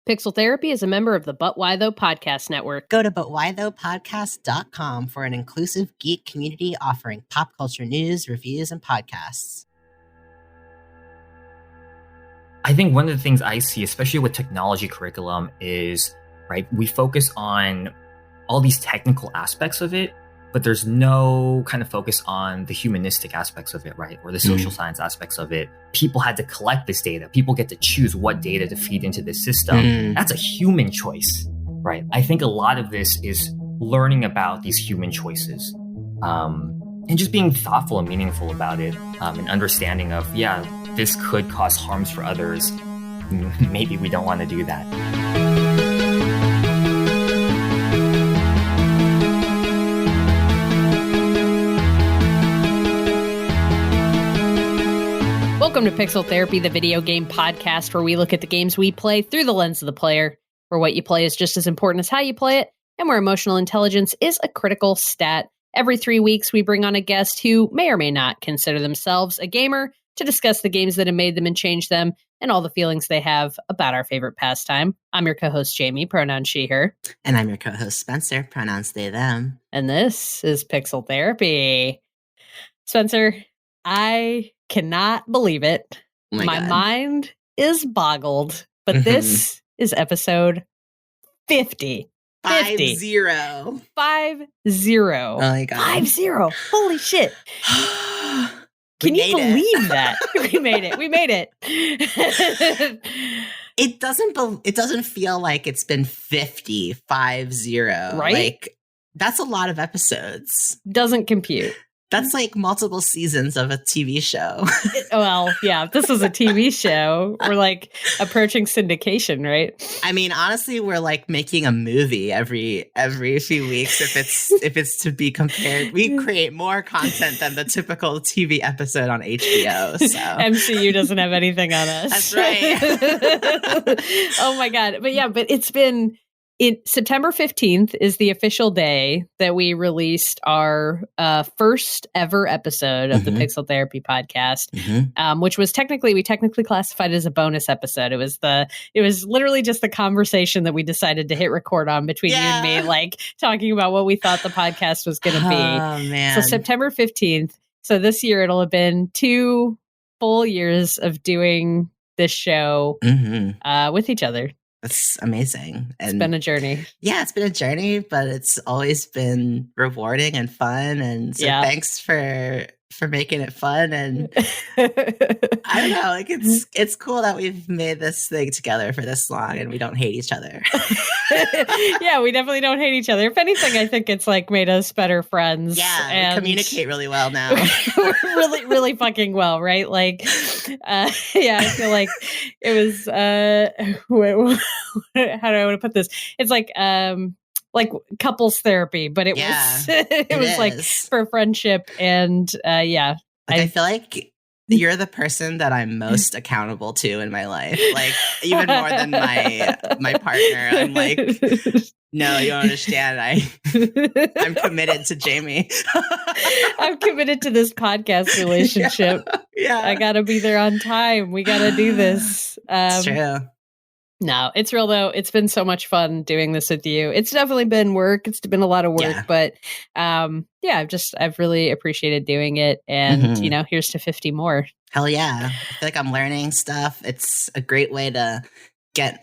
Pixel Therapy is a member of the But Why Though podcast network. Go to butwhythoughpodcast.com for an inclusive geek community offering pop culture news, reviews, and podcasts. I think one of the things I see, especially with technology curriculum, is, right, we focus on all these technical aspects of it, but there's no kind of focus on the humanistic aspects of it, right? Or the social science aspects of it. People had to collect this data. People get to choose what data to feed into the system. That's a human choice, right? I think a lot of this is learning about these human choices and just being thoughtful and meaningful about it, and understanding of, yeah, this could cause harms for others. Maybe we don't want to do that. Welcome to Pixel Therapy, the video game podcast where we look at the games we play through the lens of the player, where what you play is just as important as how you play it, and where emotional intelligence is a critical stat. Every 3 weeks, we bring on a guest who may or may not consider themselves a gamer to discuss the games that have made them and changed them, and all the feelings they have about our favorite pastime. I'm your co-host, Jamie, pronouns she, her. And I'm your co-host, Spencer, pronouns they, them. And this is Pixel Therapy. Spencer, I cannot believe it. Oh my God. Mind is boggled, but this is episode 50. 50. 50. 50. Oh my God. 50. Holy shit. Can you believe that? We made it. We made it. It doesn't feel like it's been 50. Right? Like, that's a lot of episodes. Doesn't compute. That's like multiple seasons of a TV show. Well, yeah, if this was a TV show, we're like approaching syndication, right? I mean, honestly, we're like making a movie every few weeks. If it's to be compared, we create more content than the typical TV episode on HBO. So MCU doesn't have anything on us. That's right. Oh my God. But it's been September 15th is the official day that we released our first ever episode of the Pixel Therapy podcast, which was we technically classified as a bonus episode. It was literally just the conversation that we decided to hit record on between you and me, like talking about what we thought the podcast was going to be. Oh, man. So September 15th. So this year it'll have been 2 full years of doing this show with each other. That's amazing. It's been a journey. Yeah, it's been a journey, but it's always been rewarding and fun. And so thanks for making it fun. And I don't know, like it's cool that we've made this thing together for this long and we don't hate each other. Yeah, we definitely don't hate each other. If anything, I think it's like made us better friends. Yeah, and we communicate really well now. really, really fucking well, right? Like, I feel like it was, how do I want to put this? It's like couples therapy, but it was like for friendship and I feel like you're the person that I'm most accountable to in my life. Like even more than my partner. I'm like, no, you don't understand. I'm committed to Jamie. I'm committed to this podcast relationship. Yeah. I gotta be there on time. We gotta do this. It's true. No, it's real though. It's been so much fun doing this with you. It's definitely been work. It's been a lot of work, but I've really appreciated doing it. And here's to 50 more. Hell yeah. I feel like I'm learning stuff. It's a great way to I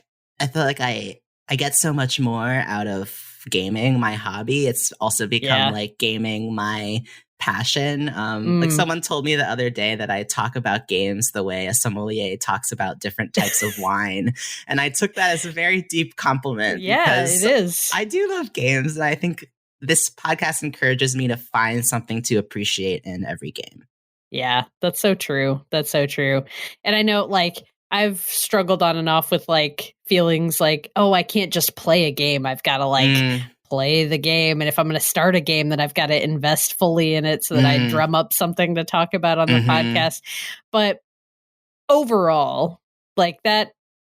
feel like I get so much more out of gaming, my hobby. It's also become like gaming my passion. Like someone told me the other day that I talk about games the way a sommelier talks about different types of wine. And I took that as a very deep compliment. Yeah, it is. I do love games. And I think this podcast encourages me to find something to appreciate in every game. Yeah, that's so true. That's so true. And I know like I've struggled on and off with like feelings like, oh, I can't just play a game. I've got to like play the game. And if I'm going to start a game, then I've got to invest fully in it so that I drum up something to talk about on the podcast. But overall, like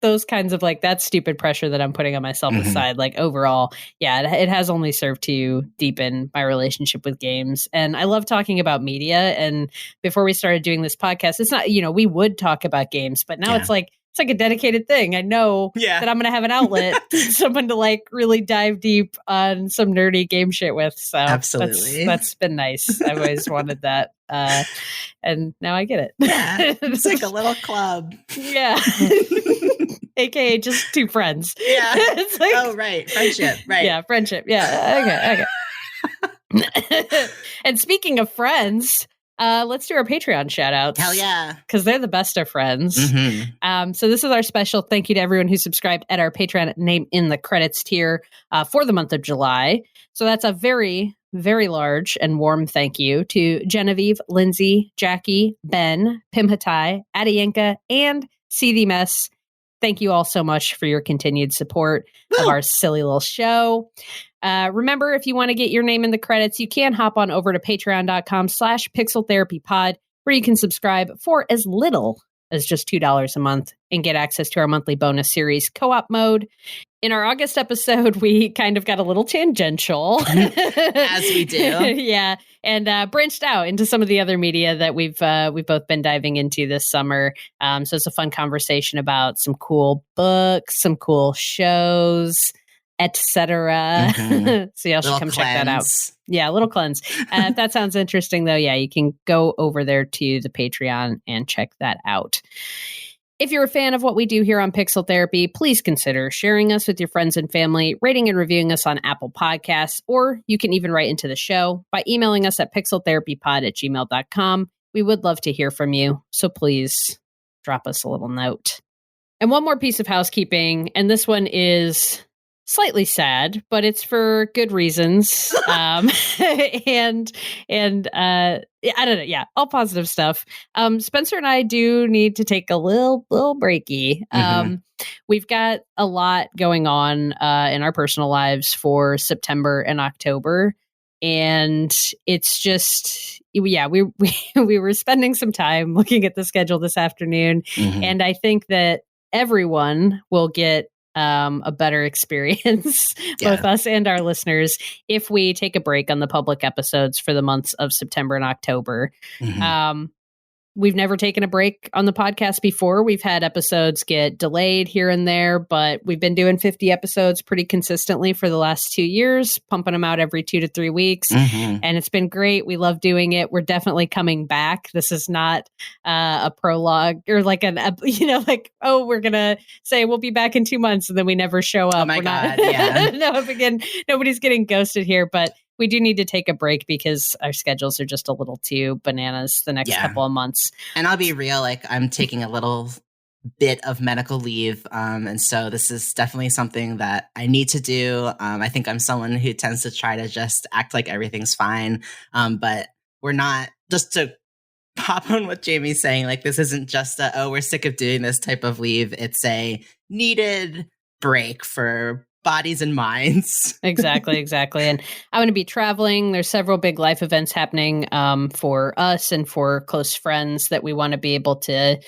those kinds of like that stupid pressure that I'm putting on myself aside, like overall, it has only served to deepen my relationship with games. And I love talking about media. And before we started doing this podcast, it's not, we would talk about games, but now it's like it's like a dedicated thing. I know that I'm going to have an outlet, someone to like really dive deep on some nerdy game shit with. So absolutely, that's been nice. I've always wanted that. And now I get it. Yeah, it's like a little club. Yeah. AKA just two friends. Yeah. It's like, oh, right. Friendship. Right. Yeah, friendship. Yeah. Okay. And speaking of friends, let's do our Patreon shout outs. Hell yeah. Because they're the best of friends. Mm-hmm. So this is our special thank you to everyone who subscribed at our Patreon name in the credits tier for the month of July. So that's a very, very large and warm thank you to Genevieve, Lindsay, Jackie, Ben, Pimhatai, Adienka, and See the Mess. Thank you all so much for your continued support of our silly little show. Remember, if you want to get your name in the credits, you can hop on over to patreon.com/pixeltherapypod, where you can subscribe for as little as just $2 a month and get access to our monthly bonus series, Co-op Mode. In our August episode, we kind of got a little tangential. As we do. Yeah. And branched out into some of the other media that we've both been diving into this summer. So it's a fun conversation about some cool books, some cool shows, etc. Mm-hmm. So y'all should come check that out. Yeah, a little cleanse. If that sounds interesting, though, yeah, you can go over there to the Patreon and check that out. If you're a fan of what we do here on Pixel Therapy, please consider sharing us with your friends and family, rating and reviewing us on Apple Podcasts, or you can even write into the show by emailing us at pixeltherapypod@gmail.com. We would love to hear from you, so please drop us a little note. And one more piece of housekeeping, and this one is slightly sad, but it's for good reasons. And I don't know. Yeah, all positive stuff. Spencer and I do need to take a little breaky. We've got a lot going on in our personal lives for September and October. And it's just, yeah, we were spending some time looking at the schedule this afternoon. And I think that everyone will get a better experience, both us and our listeners, if we take a break on the public episodes for the months of September and October. We've never taken a break on the podcast before. We've had episodes get delayed here and there, but we've been doing 50 episodes pretty consistently for the last 2 years, pumping them out every 2 to 3 weeks. And it's been great. We love doing it. We're definitely coming back. This is not a prologue or like oh, we're going to say we'll be back in 2 months and then we never show up. Oh my God, yeah. No, again, nobody's getting ghosted here, but we do need to take a break because our schedules are just a little too bananas the next couple of months. And I'll be real, like I'm taking a little bit of medical leave. And so this is definitely something that I need to do. I think I'm someone who tends to try to just act like everything's fine. But we're not, just to pop on what Jamie's saying, like this isn't just we're sick of doing this type of leave. It's a needed break for bodies and minds. Exactly. And I'm going to be traveling. There's several big life events happening for us and for close friends that we want to be able to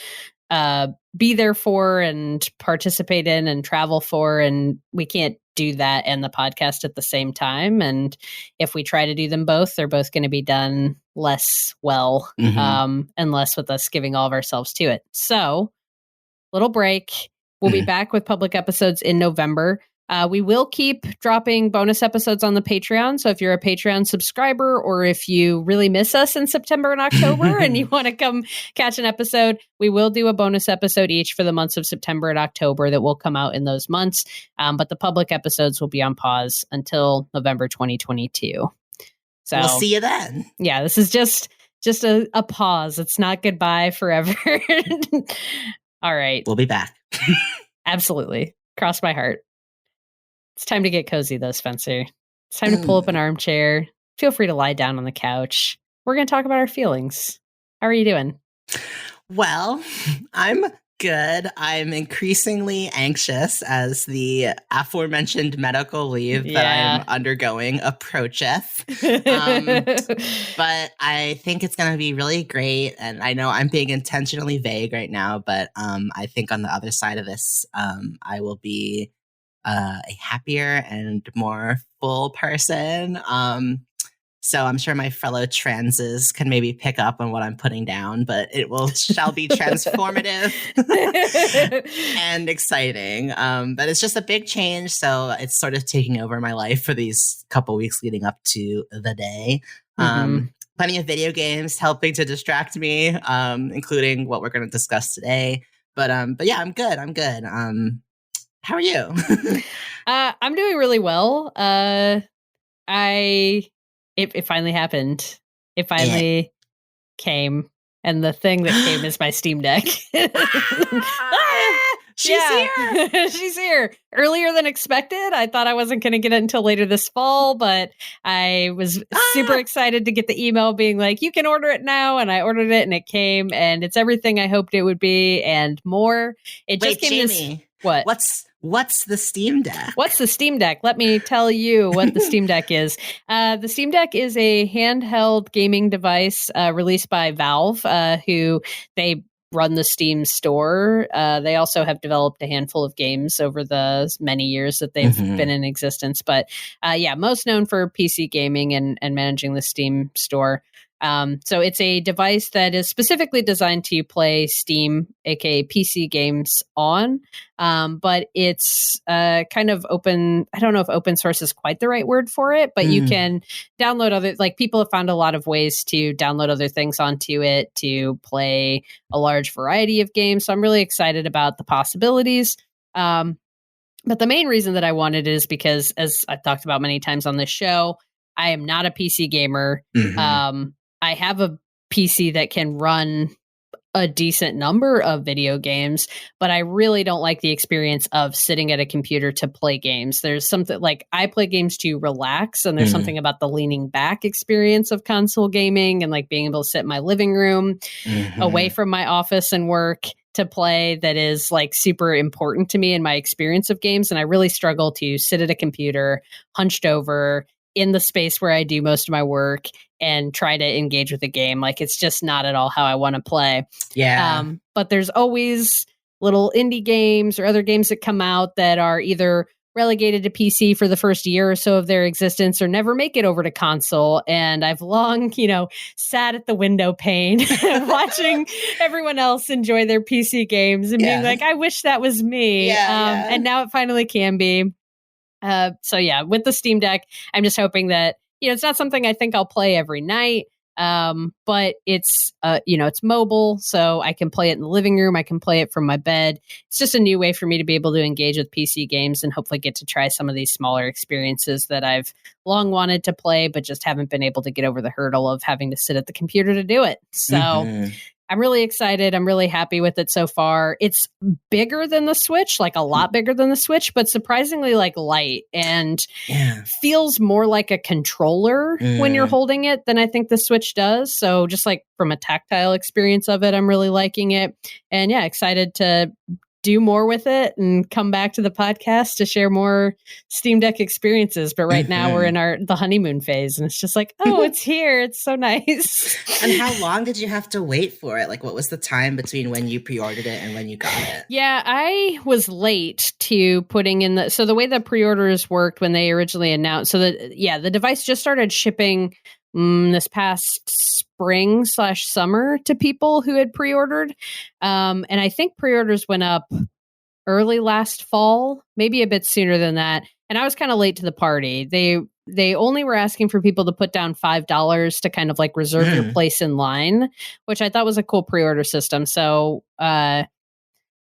be there for and participate in and travel for. And we can't do that and the podcast at the same time. And if we try to do them both, they're both going to be done less well, and less with us giving all of ourselves to it. So, little break. We'll be back with public episodes in November. We will keep dropping bonus episodes on the Patreon. So if you're a Patreon subscriber or if you really miss us in September and October and you want to come catch an episode, we will do a bonus episode each for the months of September and October that will come out in those months. But the public episodes will be on pause until November 2022. So we'll see you then. Yeah, this is just a pause. It's not goodbye forever. All right. We'll be back. Absolutely. Cross my heart. It's time to get cozy, though, Spencer. It's time to pull up an armchair. Feel free to lie down on the couch. We're going to talk about our feelings. How are you doing? Well, I'm good. I'm increasingly anxious as the aforementioned medical leave that I'm undergoing approacheth. But I think it's going to be really great. And I know I'm being intentionally vague right now, but I think on the other side of this, I will be a happier and more full person. So I'm sure my fellow transes can maybe pick up on what I'm putting down, but shall be transformative and exciting. But it's just a big change. So it's sort of taking over my life for these couple weeks leading up to the day. Plenty of video games helping to distract me, including what we're going to discuss today. But yeah, I'm good. How are you? I'm doing really well. It finally happened. It finally came. And the thing that came is my Steam Deck. She's here. She's here. Earlier than expected. I thought I wasn't going to get it until later this fall, but I was super excited to get the email being like, you can order it now. And I ordered it and it came and it's everything I hoped it would be and more. It just came Jamie, what? What's the Steam Deck? What's the Steam Deck? Let me tell you what the Steam Deck is. The Steam Deck is a handheld gaming device released by Valve, who they run the Steam store. They also have developed a handful of games over the many years that they've been in existence. But most known for PC gaming and managing the Steam store. So it's a device that is specifically designed to play Steam, aka PC games on. But it's kind of open. I don't know if open source is quite the right word for it, but you can download other, like people have found a lot of ways to download other things onto it to play a large variety of games. So I'm really excited about the possibilities. But the main reason that I wanted it is because, as I've talked about many times on this show, I am not a PC gamer. I have a PC that can run a decent number of video games, but I really don't like the experience of sitting at a computer to play games. There's something like I play games to relax, and there's something about the leaning back experience of console gaming and like being able to sit in my living room away from my office and work to play that is like super important to me in my experience of games. And I really struggle to sit at a computer hunched over in the space where I do most of my work and try to engage with the game. Like it's just not at all how I want to play. Yeah. But there's always little indie games or other games that come out that are either relegated to PC for the first year or so of their existence or never make it over to console. And I've long, sat at the window pane watching everyone else enjoy their PC games and being like, I wish that was me. And now it finally can be. With the Steam Deck, I'm just hoping that, it's not something I think I'll play every night. But it's, it's mobile, so I can play it in the living room. I can play it from my bed. It's just a new way for me to be able to engage with PC games and hopefully get to try some of these smaller experiences that I've long wanted to play, but just haven't been able to get over the hurdle of having to sit at the computer to do it. So I'm really excited. I'm really happy with it so far. It's bigger than the Switch, like a lot bigger than the Switch, but surprisingly like light and feels more like a controller when you're holding it than I think the Switch does. So just like from a tactile experience of it, I'm really liking it. And excited to do more with it and come back to the podcast to share more Steam Deck experiences. But right now we're in the honeymoon phase and it's just like, oh, it's here. It's so nice. And how long did you have to wait for it? Like what was the time between when you pre-ordered it and when you got it? Yeah, I was late to putting in so the way the pre-orders worked when they originally announced, the device just started shipping this past spring/summer to people who had pre-ordered. And I think pre-orders went up early last fall, maybe a bit sooner than that. And I was kind of late to the party. They only were asking for people to put down $5 to kind of like reserve your place in line, which I thought was a cool pre-order system. So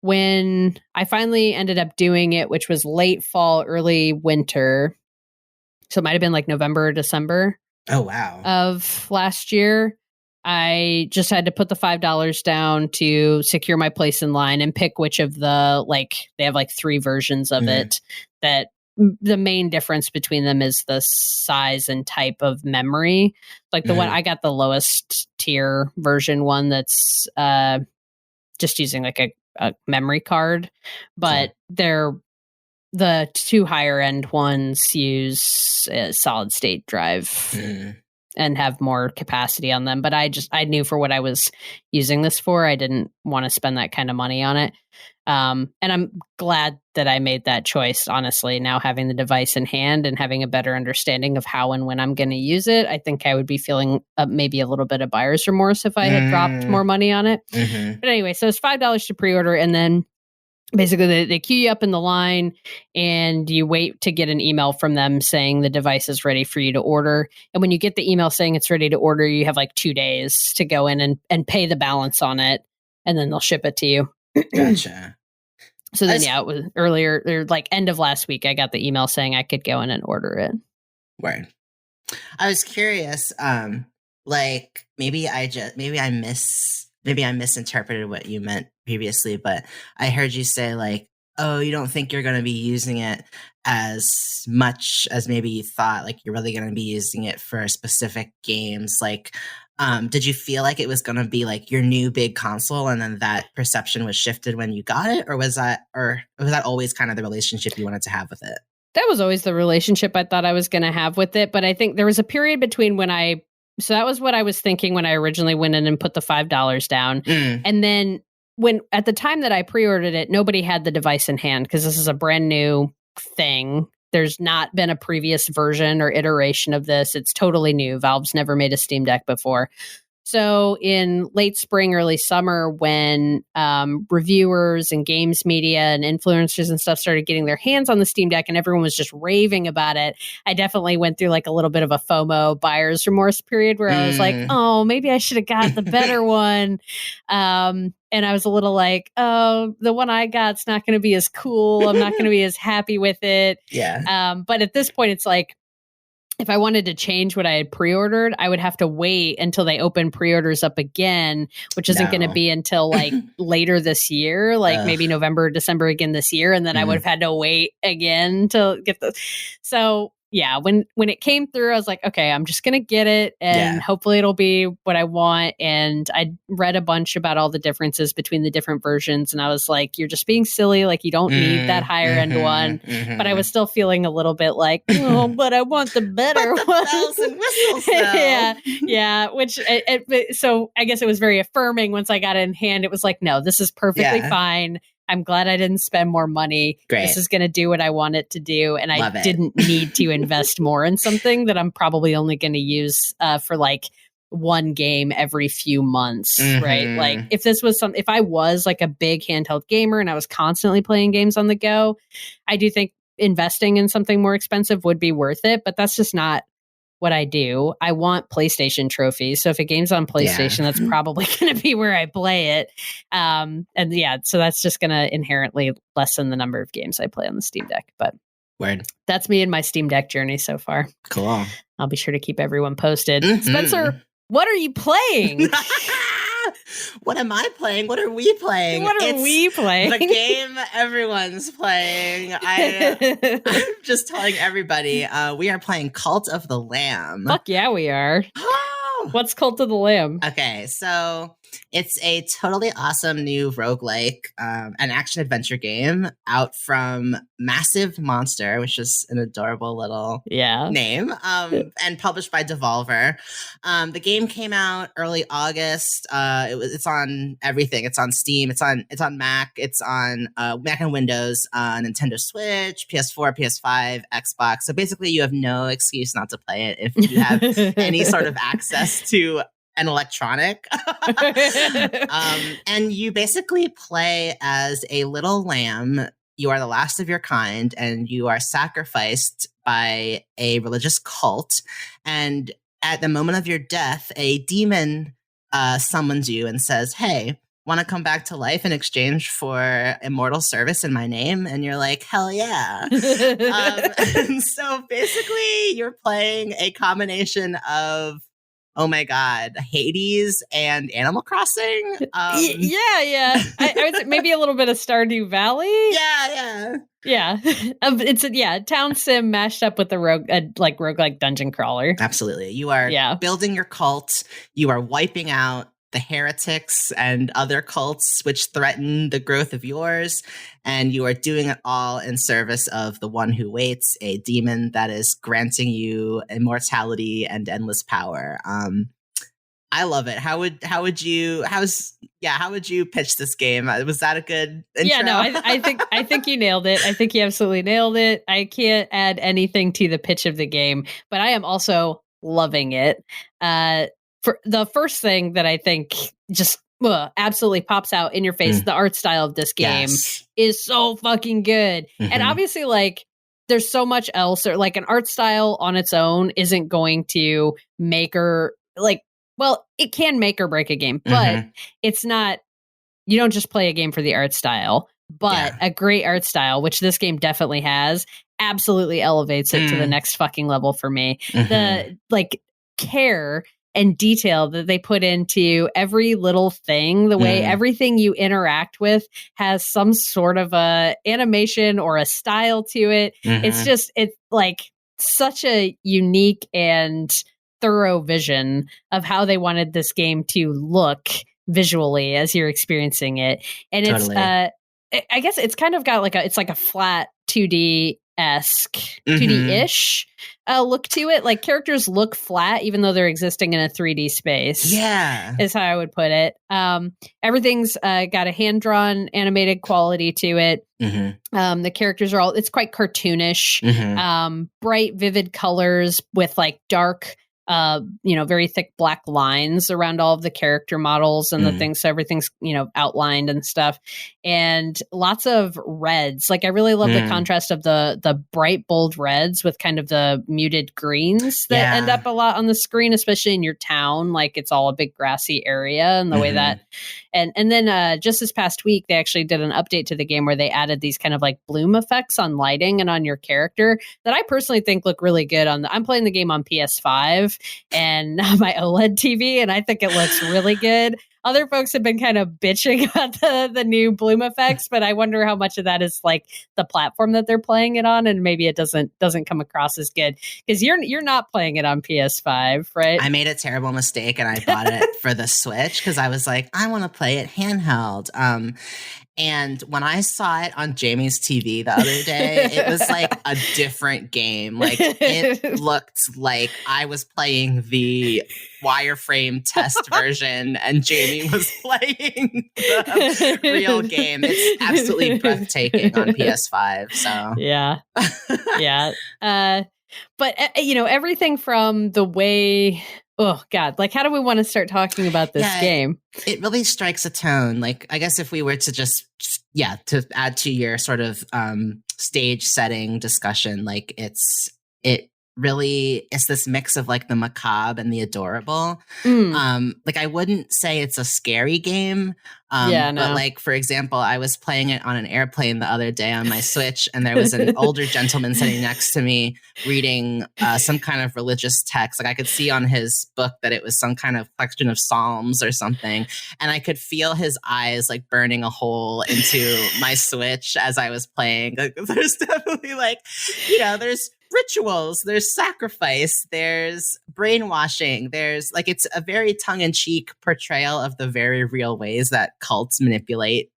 when I finally ended up doing it, which was late fall, early winter, so it might have been like November or December. Oh, wow. Of last year, I just had to put the $5 down to secure my place in line and pick which of they have like 3 versions of it that the main difference between them is the size and type of memory. Like the one I got the lowest tier version one that's just using like a memory card, but the 2 higher end ones use a solid state drive and have more capacity on them. But I knew for what I was using this for, I didn't want to spend that kind of money on it. And I'm glad that I made that choice, honestly. Now having the device in hand and having a better understanding of how and when I'm going to use it, I think I would be feeling maybe a little bit of buyer's remorse if I had dropped more money on it. Mm-hmm. But anyway, so it's $5 to pre-order, and then basically they queue you up in the line and you wait to get an email from them saying the device is ready for you to order. And when you get the email saying it's ready to order, you have like 2 days to go in and pay the balance on it, and then they'll ship it to you. Gotcha. So then, it was earlier, or like end of last week, I got the email saying I could go in and order it. Word. I was curious, like maybe I misinterpreted what you meant previously, but I heard you say like, oh, you don't think you're going to be using it as much as maybe you thought, like you're really going to be using it for specific games. Like, did you feel like it was going to be like your new big console and then that perception was shifted when you got it? Or was that always kind of the relationship you wanted to have with it? That was always the relationship I thought I was going to have with it. But I think there was a period between so that was what I was thinking when I originally went in and put the $5 down. And then at the time that I pre-ordered it, nobody had the device in hand because this is a brand new thing. There's not been a previous version or iteration of this. It's totally new. Valve's never made a Steam Deck before. So in late spring, early summer, when reviewers and games media and influencers and stuff started getting their hands on the Steam Deck and everyone was just raving about it, I definitely went through like a little bit of a FOMO buyer's remorse period where I was like, oh, maybe I should have got the better one. And I was a little like, oh, the one I got's not going to be as cool. I'm not going to be as happy with it. Yeah. But at this point, it's like, if I wanted to change what I had pre-ordered, I would have to wait until they open pre-orders up again, which isn't going to be until like later this year, like maybe November or December again this year. And then I would have had to wait again to get the. So yeah, when it came through, I was like, okay, I'm just going to get it and hopefully it'll be what I want. And I read a bunch about all the differences between the different versions. And I was like, you're just being silly. Like you don't need that higher end one. But I was still feeling a little bit like, oh, but I want the better one. Bells and whistles, though. Yeah. Which, so I guess it was very affirming once I got it in hand. It was like, no, this is perfectly fine. I'm glad I didn't spend more money. Great. This is going to do what I want it to do. And I didn't need to invest more in something that I'm probably only going to use for like one game every few months, right? Like if I was like a big handheld gamer and I was constantly playing games on the go, I do think investing in something more expensive would be worth it, but that's just not what I do. I want PlayStation trophies. So if a game's on PlayStation, that's probably going to be where I play it. So that's just going to inherently lessen the number of games I play on the Steam Deck. But that's me and my Steam Deck journey so far. Cool. I'll be sure to keep everyone posted. Spencer, what are you playing? What am I playing? What are we playing? The game everyone's playing. I'm just telling everybody, we are playing Cult of the Lamb. Fuck yeah, we are. What's Cult of the Lamb? Okay, so it's a totally awesome new roguelike, an action-adventure game out from Massive Monster, which is an adorable little name, and published by Devolver. The game came out early August. It's on everything. It's on Steam. It's on Mac. It's on Mac and Windows, Nintendo Switch, PS4, PS5, Xbox. So basically, you have no excuse not to play it if you have any sort of access to an electronic. And you basically play as a little lamb. You are the last of your kind, and you are sacrificed by a religious cult. And at the moment of your death, a demon summons you and says, hey, want to come back to life in exchange for immortal service in my name? And you're like, hell yeah. And so basically, you're playing a combination of, oh my God, Hades and Animal Crossing. I would say maybe a little bit of Stardew Valley. Yeah. It's a town sim mashed up with the roguelike dungeon crawler. Absolutely. You are building your cult. You are wiping out the heretics and other cults which threaten the growth of yours, and you are doing it all in service of the one who waits, a demon that is granting you immortality and endless power. I love it. How would you pitch this game? Was that a good intro? Yeah, no, I think you nailed it. I think you absolutely nailed it. I can't add anything to the pitch of the game, but I am also loving it. For the first thing that I think just absolutely pops out in your face, the art style of this game is so fucking good. And obviously, like, there's so much else, or like an art style on its own isn't going to make or like, well, it can make or break a game, but it's not, you don't just play a game for the art style, but a great art style, which this game definitely has, absolutely elevates it to the next fucking level for me. The like care and detail that they put into every little thing, the way everything you interact with has some sort of a animation or a style to it. It's like such a unique and thorough vision of how they wanted this game to look visually as you're experiencing it. And it's I guess it's kind of got like it's like a flat 2D-esque 2D-ish look to it. Like characters look flat even though they're existing in a 3D space. Yeah, is how I would put it. Everything's got a hand-drawn animated quality to it. The characters are it's quite cartoonish. Bright vivid colors with like dark very thick black lines around all of the character models and the things. So everything's, outlined and stuff, and lots of reds. Like I really love the contrast of the bright, bold reds with kind of the muted greens that end up a lot on the screen, especially in your town. Like it's all a big grassy area, and the way that, and then just this past week, they actually did an update to the game where they added these kind of like bloom effects on lighting and on your character that I personally think look really good I'm playing the game on PS5 and my OLED TV, and I think it looks really good. Other folks have been kind of bitching about the new bloom effects, but I wonder how much of that is like the platform that they're playing it on, and maybe it doesn't come across as good because you're not playing it on PS5, right? I made a terrible mistake and I bought it for the Switch because I was like, I want to play it handheld. And when I saw it on Jamie's TV the other day, it was like a different game. Like it looked like I was playing the wireframe test version and Jamie was playing the real game. It's absolutely breathtaking on PS5. So yeah. But everything from the way. Oh God! Like, how do we want to start talking about this game? It really strikes a tone. Like, I guess if we were to to add to your sort of stage setting discussion, like it really is this mix of like the macabre and the adorable. Like I wouldn't say it's a scary game. But like, for example, I was playing it on an airplane the other day on my Switch, and there was an older gentleman sitting next to me reading some kind of religious text. Like I could see on his book that it was some kind of collection of Psalms or something. And I could feel his eyes like burning a hole into my Switch as I was playing. Like, there's definitely like, there's rituals, there's sacrifice, there's brainwashing, there's like, it's a very tongue-in-cheek portrayal of the very real ways that cults manipulate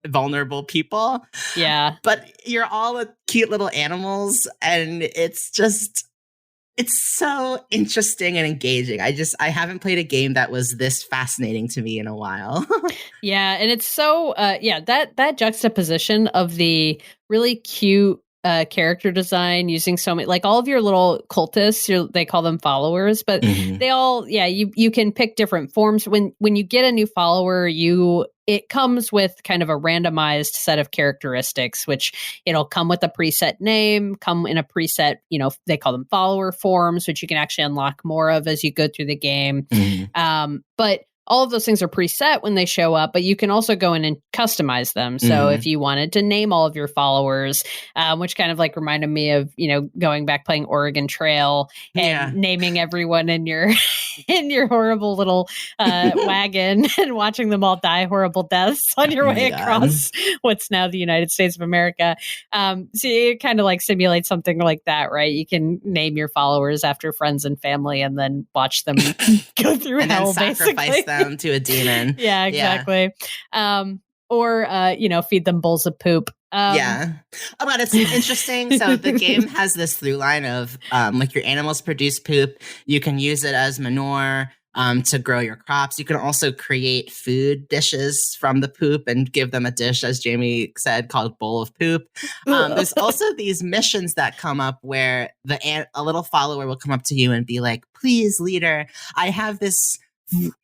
vulnerable people. Yeah. But you're all cute little animals, and it's so interesting and engaging. I haven't played a game that was this fascinating to me in a while. Yeah, and it's so that juxtaposition of the really cute character design using so many, like all of your little cultists, they call them followers, but they all, you can pick different forms. When you get a new follower, it comes with kind of a randomized set of characteristics, which it'll come with a preset name, come in a preset, they call them follower forms, which you can actually unlock more of as you go through the game. But all of those things are preset when they show up, but you can also go in and customize them. So if you wanted to name all of your followers, which kind of like reminded me of, going back playing Oregon Trail and naming everyone in your horrible little wagon and watching them all die horrible deaths on your way across what's now the United States of America. So you kind of like simulate something like that, right? You can name your followers after friends and family and then watch them go through and hell, then sacrifice basically. Them to a demon. Yeah, exactly. Or feed them bowls of poop. Yeah. Oh, but it's interesting. So the game has this through line of like your animals produce poop. You can use it as manure to grow your crops. You can also create food dishes from the poop and give them a dish, as Jamie said, called bowl of poop. There's also these missions that come up where a little follower will come up to you and be like, please, leader, I have this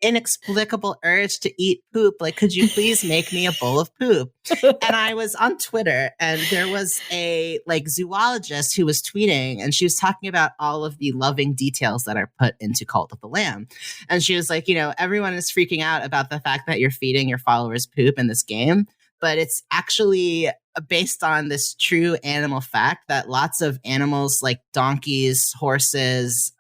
inexplicable urge to eat poop. Like, could you please make me a bowl of poop? And I was on Twitter, and there was a zoologist who was tweeting, and she was talking about all of the loving details that are put into Cult of the Lamb. And she was like, everyone is freaking out about the fact that you're feeding your followers poop in this game, but it's actually based on this true animal fact that lots of animals like donkeys, horses,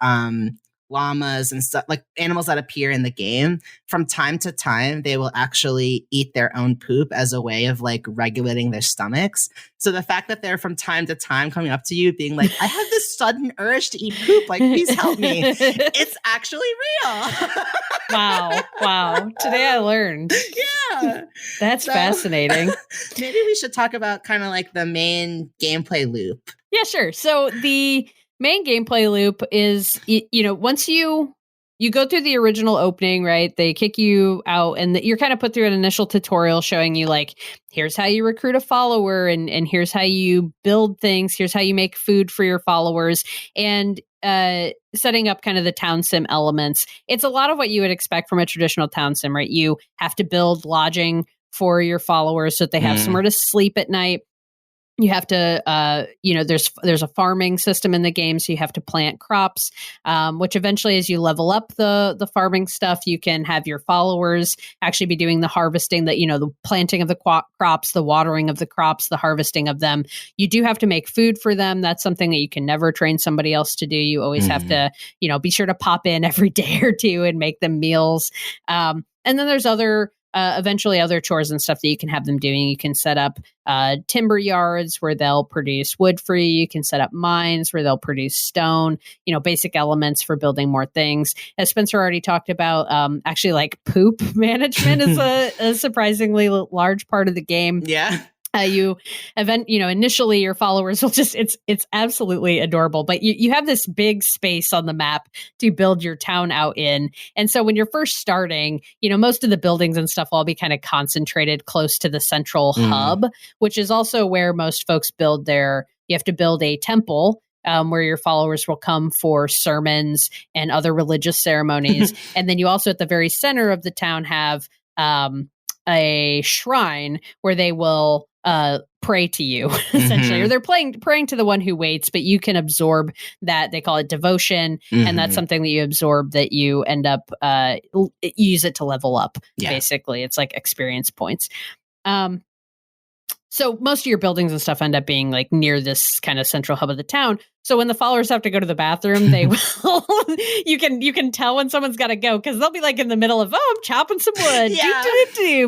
llamas and stuff, like animals that appear in the game, from time to time they will actually eat their own poop as a way of regulating their stomachs. So the fact that they're from time to time coming up to you being like, I have this sudden urge to eat poop, please help me, it's actually real. Wow, today I learned. Yeah, that's fascinating. Maybe we should talk about kind of the main gameplay loop. Yeah, sure. So the main gameplay loop is, once you go through the original opening, right? They kick you out, and you're kind of put through an initial tutorial showing you here's how you recruit a follower, and here's how you build things. Here's how you make food for your followers, and setting up kind of the town sim elements. It's a lot of what you would expect from a traditional town sim, right? You have to build lodging for your followers so that they have somewhere to sleep at night. You have to, there's a farming system in the game, so you have to plant crops, which eventually, as you level up the farming stuff, you can have your followers actually be doing the harvesting, the planting of the crops, the watering of the crops, the harvesting of them. You do have to make food for them. That's something that you can never train somebody else to do. You always have to, be sure to pop in every day or two and make them meals. And then there's eventually other chores and stuff that you can have them doing. You can set up timber yards where they'll produce wood for you. You can set up mines where they'll produce stone, basic elements for building more things. As Spencer already talked about, actually poop management is a surprisingly large part of the game. Yeah. Initially your followers will it's absolutely adorable, but you have this big space on the map to build your town out in. And so when you're first starting, most of the buildings and stuff will all be kind of concentrated close to the central hub, which is also where most folks build you have to build a temple where your followers will come for sermons and other religious ceremonies. And then you also at the very center of the town have a shrine where they will pray to you, essentially, or they're praying to the one who waits, but you can absorb that. They call it devotion, and that's something that you absorb that you end up use it to level up. Basically, it's like experience points. So most of your buildings and stuff end up being near this kind of central hub of the town. So when the followers have to go to the bathroom, they will. you can tell when someone's got to go because they'll be in the middle of, I'm chopping some wood,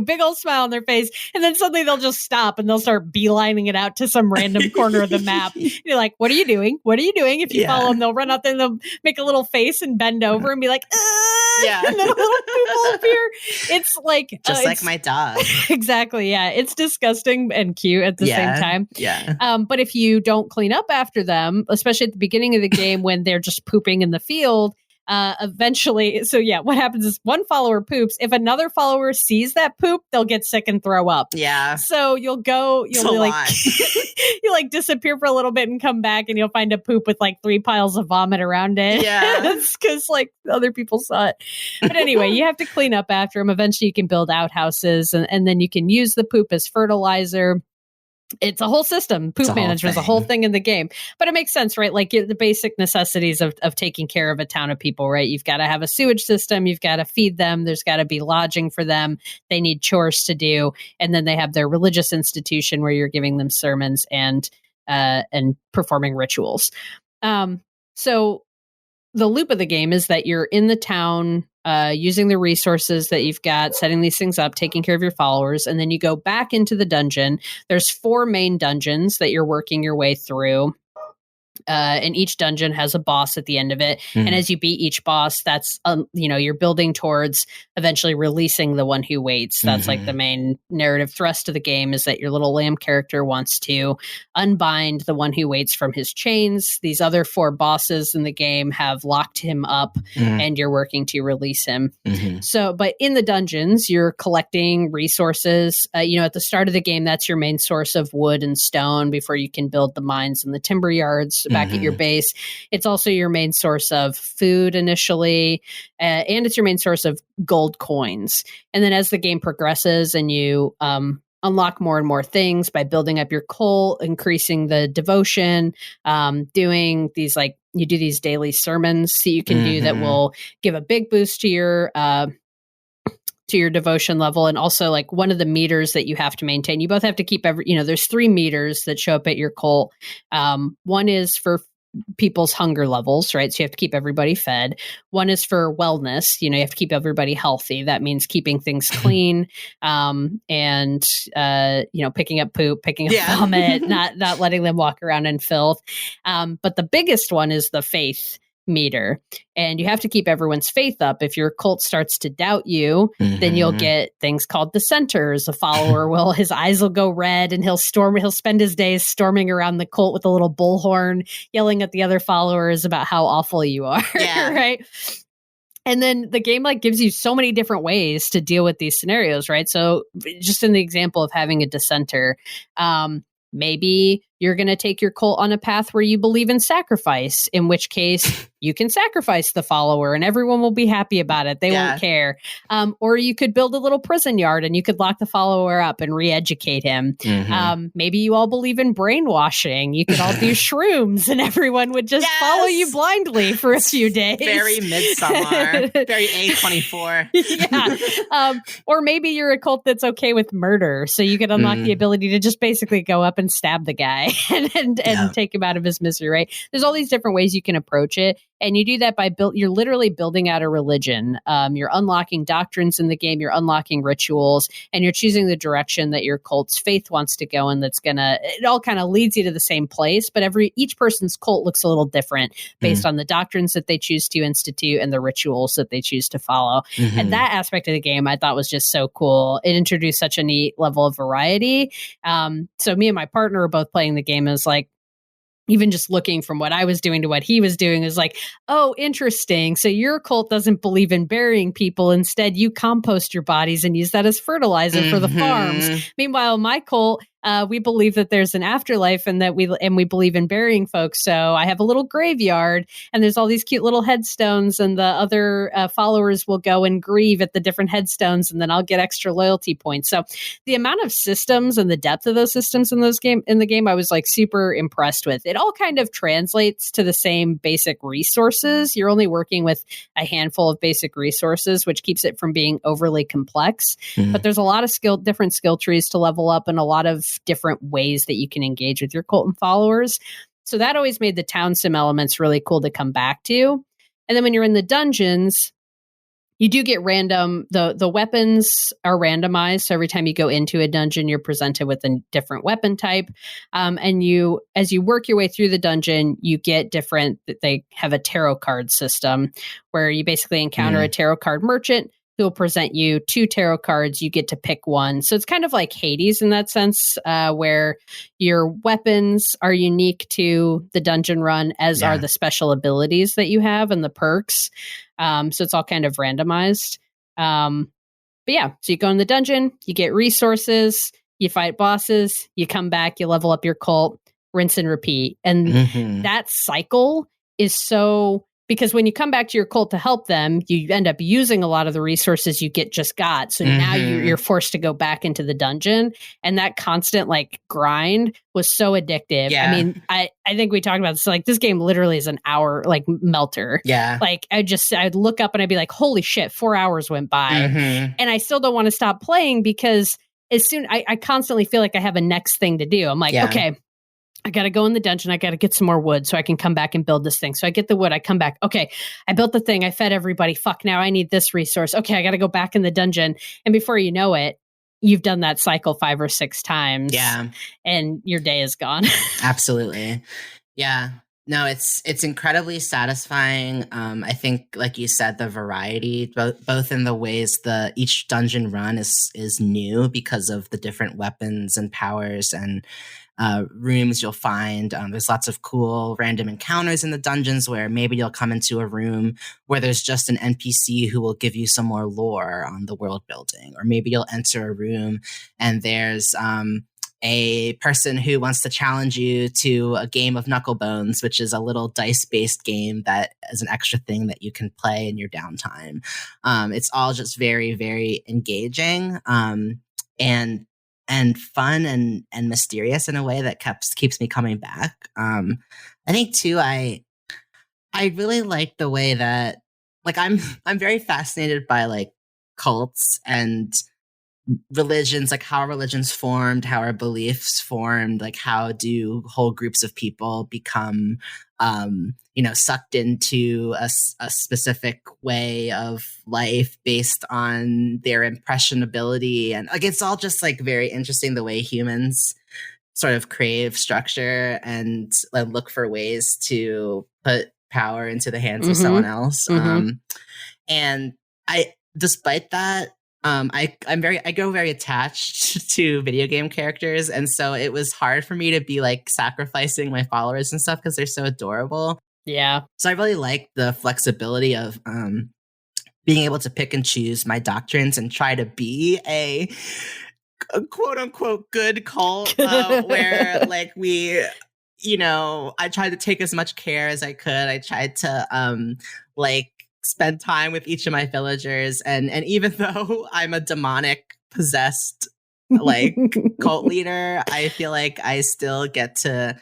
big old smile on their face, and then suddenly they'll just stop and they'll start beelining it out to some random corner of the map. You're like, what are you doing? What are you doing? If you follow them, they'll run out there and they'll make a little face and bend over and be like, and then a little poop will appear. It's just like my dog. Exactly. Yeah, it's disgusting and cute at the same time. Yeah. But if you don't clean up after them, especially at the beginning of the game when they're just pooping in the field, eventually, what happens is one follower poops. If another follower sees that poop, they'll get sick and throw up. Yeah. So you'll disappear for a little bit and come back and you'll find a poop with 3 piles of vomit around it. Yeah. It's because other people saw it. But anyway, you have to clean up after them. Eventually you can build outhouses and then you can use the poop as fertilizer. It's a whole system. Poop management is a whole thing in the game. But it makes sense, right? The basic necessities of taking care of a town of people, right? You've got to have a sewage system. You've got to feed them. There's got to be lodging for them. They need chores to do. And then they have their religious institution where you're giving them sermons and performing rituals. So the loop of the game is that you're in the town using the resources that you've got, setting these things up, taking care of your followers, and then you go back into the dungeon. There's 4 main dungeons that you're working your way through. And each dungeon has a boss at the end of it. And as you beat each boss, that's, you're building towards eventually releasing the one who waits. That's like the main narrative thrust of the game, is that your little lamb character wants to unbind the one who waits from his chains. These other 4 bosses in the game have locked him up and you're working to release him. So, but in the dungeons, you're collecting resources. At the start of the game, that's your main source of wood and stone before you can build the mines and the timber yards back at your base. It's also your main source of food initially, and it's your main source of gold coins. And then as the game progresses and you unlock more and more things by building up your cult, increasing the devotion, doing these, like, you do these daily sermons that you can do that will give a big boost to your devotion level. And also, like, one of the meters that you have to maintain, you both have to keep there's 3 meters that show up at your cult. One is for people's hunger levels, right? So you have to keep everybody fed. One is for wellness. You have to keep everybody healthy. That means keeping things clean, and picking up poop, picking up vomit, not letting them walk around in filth. But the biggest one is the faith meter, and you have to keep everyone's faith up. If your cult starts to doubt you, then you'll get things called dissenters. A follower his eyes will go red, and he'll spend his days storming around the cult with a little bullhorn, yelling at the other followers about how awful you are. Right? And then the game gives you so many different ways to deal with these scenarios, right? So just in the example of having a dissenter, maybe you're going to take your cult on a path where you believe in sacrifice, in which case you can sacrifice the follower and everyone will be happy about it. They won't care. Or you could build a little prison yard and you could lock the follower up and re-educate him. Maybe you all believe in brainwashing. You could all do shrooms and everyone would just follow you blindly for a few days. Very Midsummer. Very A24. Or maybe you're a cult that's okay with murder. So you could unlock the ability to just basically go up and stab the guy and take him out of his misery, right? There's all these different ways you can approach it. And you do that by you're literally building out a religion. You're unlocking doctrines in the game, you're unlocking rituals, and you're choosing the direction that your cult's faith wants to go in. It all kind of leads you to the same place, but each person's cult looks a little different based on the doctrines that they choose to institute and the rituals that they choose to follow. And that aspect of the game I thought was just so cool. It introduced such a neat level of variety. So me and my partner were both playing the game as even just looking from what I was doing to what he was doing is oh, interesting. So your cult doesn't believe in burying people. Instead, you compost your bodies and use that as fertilizer for the farms. Meanwhile, my cult, we believe that there's an afterlife and that we believe in burying folks. So I have a little graveyard and there's all these cute little headstones, and the other followers will go and grieve at the different headstones, and then I'll get extra loyalty points. So the amount of systems and the depth of those systems in the game, I was super impressed with. It all kind of translates to the same basic resources. You're only working with a handful of basic resources, which keeps it from being overly complex. But there's a lot of different skill trees to level up, and a lot of different ways that you can engage with your cult and followers. So that always made the town sim elements really cool to come back to. And then when you're in the dungeons, you do get random, the weapons are randomized. So every time you go into a dungeon, you're presented with a different weapon type. And as you work your way through the dungeon, you get they have a tarot card system where you basically encounter a tarot card merchant who will present you 2 tarot cards. You get to pick one. So it's kind of like Hades in that sense, where your weapons are unique to the dungeon run, as are the special abilities that you have and the perks. So it's all kind of randomized. So you go in the dungeon, you get resources, you fight bosses, you come back, you level up your cult, rinse and repeat. And that cycle is so... Because when you come back to your cult to help them, you end up using a lot of the resources you just got. So now you're forced to go back into the dungeon. And that constant grind was so addictive. Yeah. I mean, I think we talked about this. This game literally is an hour melter. Yeah. I'd look up and I'd be like, holy shit, 4 hours went by. And I still don't want to stop playing because I constantly feel like I have a next thing to do. I'm okay, I got to go in the dungeon. I got to get some more wood so I can come back and build this thing. So I get the wood. I come back. Okay, I built the thing. I fed everybody. Fuck, now I need this resource. Okay, I got to go back in the dungeon. And before you know it, you've done that cycle 5 or 6 times. Yeah. And your day is gone. Absolutely. Yeah. No, it's incredibly satisfying. I think, like you said, the variety, both in the ways each dungeon run is new because of the different weapons and powers and rooms you'll find. There's lots of cool random encounters in the dungeons where maybe you'll come into a room where there's just an NPC who will give you some more lore on the world building, or maybe you'll enter a room and there's a person who wants to challenge you to a game of Knucklebones, which is a little dice-based game that is an extra thing that you can play in your downtime. It's all just very, very engaging and fun and mysterious in a way that keeps me coming back. I think too, I really like the way that, like, I'm very fascinated by like cults and religions, like how religions formed, how our beliefs formed, like how do whole groups of people become sucked into a specific way of life based on their impressionability. And like it's all just like very interesting the way humans sort of crave structure and like look for ways to put power into the hands of someone else. And despite that, I grow very attached to video game characters, and so it was hard for me to be like sacrificing my followers and stuff because they're so adorable. Yeah. So I really like the flexibility of being able to pick and choose my doctrines and try to be a quote unquote good cult where like I tried to take as much care as I could. I tried to spend time with each of my villagers, and even though I'm a demonic possessed like cult leader, I feel like I still get to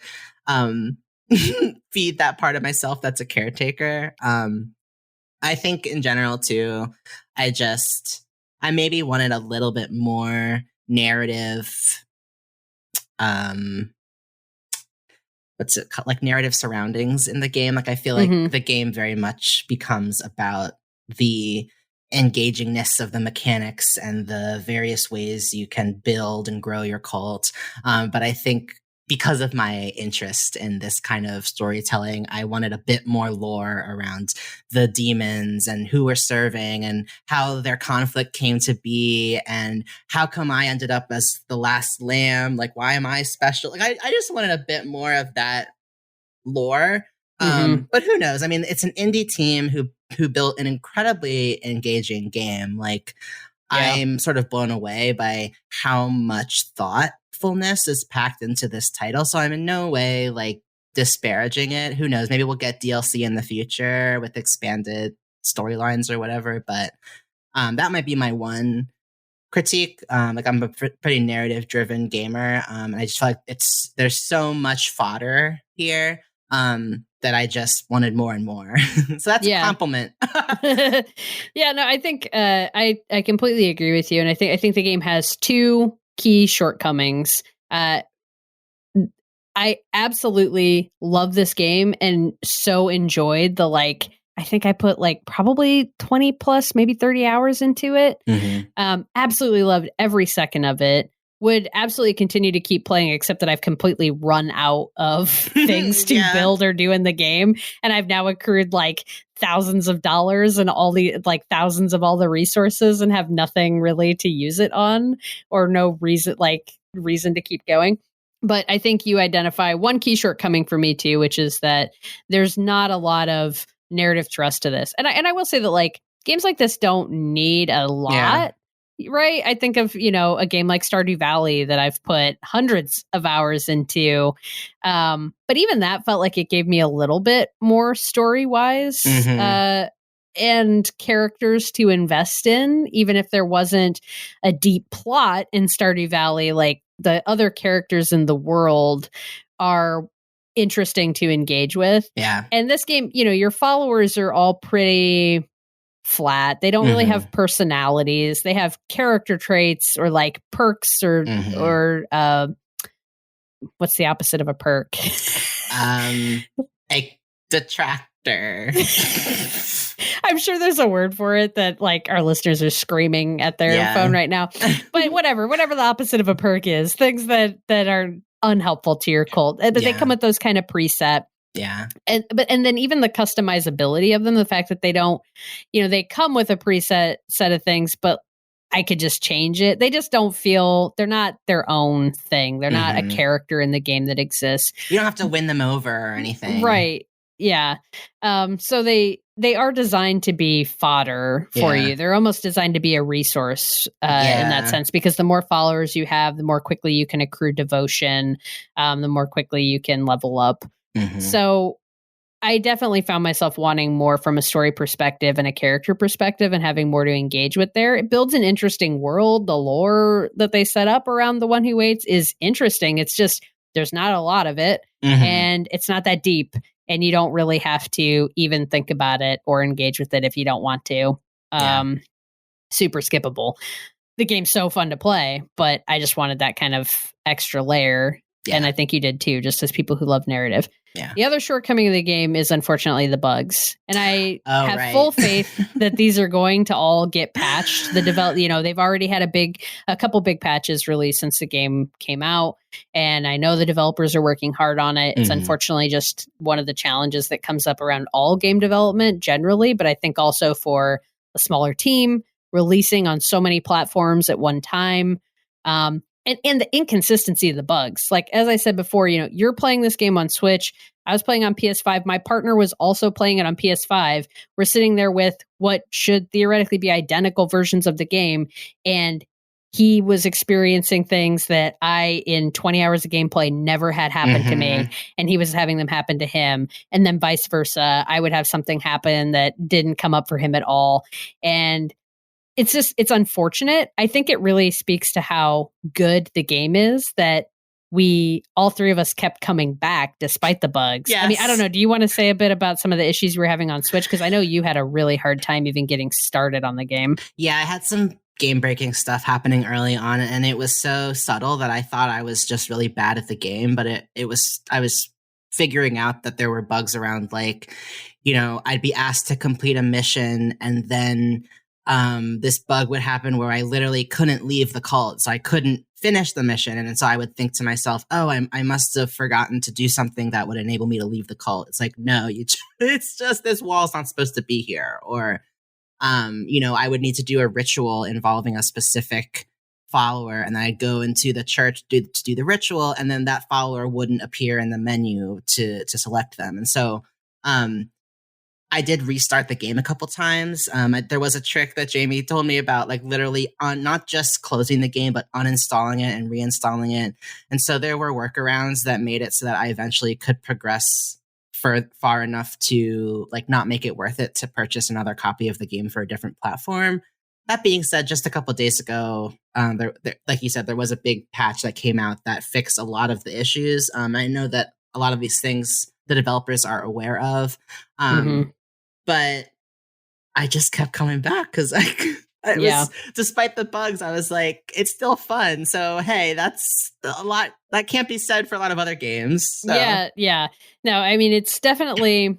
feed that part of myself that's a caretaker. I think in general too, I maybe wanted a little bit more narrative like narrative surroundings in the game. Like I feel like the game very much becomes about the engagingness of the mechanics and the various ways you can build and grow your cult. But I think because of my interest in this kind of storytelling, I wanted a bit more lore around the demons and who we're serving and how their conflict came to be and how come I ended up as the last lamb. Like, why am I special? Like, I just wanted a bit more of that lore. But who knows? I mean, it's an indie team who built an incredibly engaging game. Like, I'm sort of blown away by how much thoughtfulness is packed into this title. So I'm in no way like disparaging it. Who knows? Maybe we'll get DLC in the future with expanded storylines or whatever. But that might be my one critique. Like I'm a pretty narrative driven gamer. And I just feel like there's so much fodder here that I just wanted more and more. So that's a compliment. Yeah, no, I think I completely agree with you. And I think the game has two key shortcomings. I absolutely love this game and so enjoyed the I think I put probably 20 plus, maybe 30 hours into it. Absolutely loved every second of it. Would absolutely continue to keep playing, except that I've completely run out of things to build or do in the game. And I've now accrued thousands of dollars and all the thousands of all the resources and have nothing really to use it on or no reason to keep going. But I think you identify one key shortcoming for me too, which is that there's not a lot of narrative thrust to this. And I will say that games like this don't need a lot. Yeah. Right. I think of, a game like Stardew Valley that I've put hundreds of hours into. But even that felt like it gave me a little bit more story wise and characters to invest in, even if there wasn't a deep plot in Stardew Valley. The other characters in the world are interesting to engage with. Yeah. And this game, your followers are all pretty flat. They don't really have personalities. They have character traits or perks or what's the opposite of a perk? A detractor. I'm sure there's a word for it that our listeners are screaming at their phone right now. But whatever the opposite of a perk is, things that are unhelpful to your cult. But they come with those kind of preset. Yeah. And then even the customizability of them, the fact that they don't, they come with a preset set of things, but I could just change it. They just don't feel, they're not their own thing. They're not a character in the game that exists. You don't have to win them over or anything. Right. Yeah. So they are designed to be fodder for you. They're almost designed to be a resource in that sense, because the more followers you have, the more quickly you can accrue devotion, the more quickly you can level up. So I definitely found myself wanting more from a story perspective and a character perspective and having more to engage with there. It builds an interesting world. The lore that they set up around The One Who Waits is interesting. It's just, there's not a lot of it and it's not that deep, and you don't really have to even think about it or engage with it if you don't want to. Super skippable. The game's so fun to play, but I just wanted that kind of extra layer. And I think you did too, just as people who love narrative. The other shortcoming of the game is unfortunately the bugs. And I have full faith that these are going to all get patched. They've already had a couple big patches released since the game came out. And I know the developers are working hard on it. It's unfortunately just one of the challenges that comes up around all game development generally, but I think also for a smaller team releasing on so many platforms at one time. And the inconsistency of the bugs. Like, as I said before, you're playing this game on Switch. I was playing on PS5. My partner was also playing it on PS5. We're sitting there with what should theoretically be identical versions of the game. And he was experiencing things that I, in 20 hours of gameplay, never had happen to me. And he was having them happen to him. And then vice versa. I would have something happen that didn't come up for him at all. And it's unfortunate. I think it really speaks to how good the game is that all three of us kept coming back despite the bugs. I mean, I don't know. Do you want to say a bit about some of the issues you were having on Switch? Because I know you had a really hard time even getting started on the game. Yeah, I had some game-breaking stuff happening early on, and it was so subtle that I thought I was just really bad at the game, but I was figuring out that there were bugs around, like, I'd be asked to complete a mission, and then this bug would happen where I literally couldn't leave the cult. So I couldn't finish the mission. And so I would think to myself, oh, I must have forgotten to do something that would enable me to leave the cult. It's like, no, it's just this wall's not supposed to be here. Or, I would need to do a ritual involving a specific follower. And then I'd go into the church to do the ritual. And then that follower wouldn't appear in the menu to select them. And so, I did restart the game a couple times. There was a trick that Jamie told me about, like literally not just closing the game, but uninstalling it and reinstalling it. And so there were workarounds that made it so that I eventually could progress far enough to like not make it worth it to purchase another copy of the game for a different platform. That being said, just a couple days ago, there, like you said, there was a big patch that came out that fixed a lot of the issues. I know that a lot of these things the developers are aware of. But I just kept coming back because despite the bugs, I was like, it's still fun. So, hey, that's a lot. That can't be said for a lot of other games. So. Yeah. No, I mean, it's definitely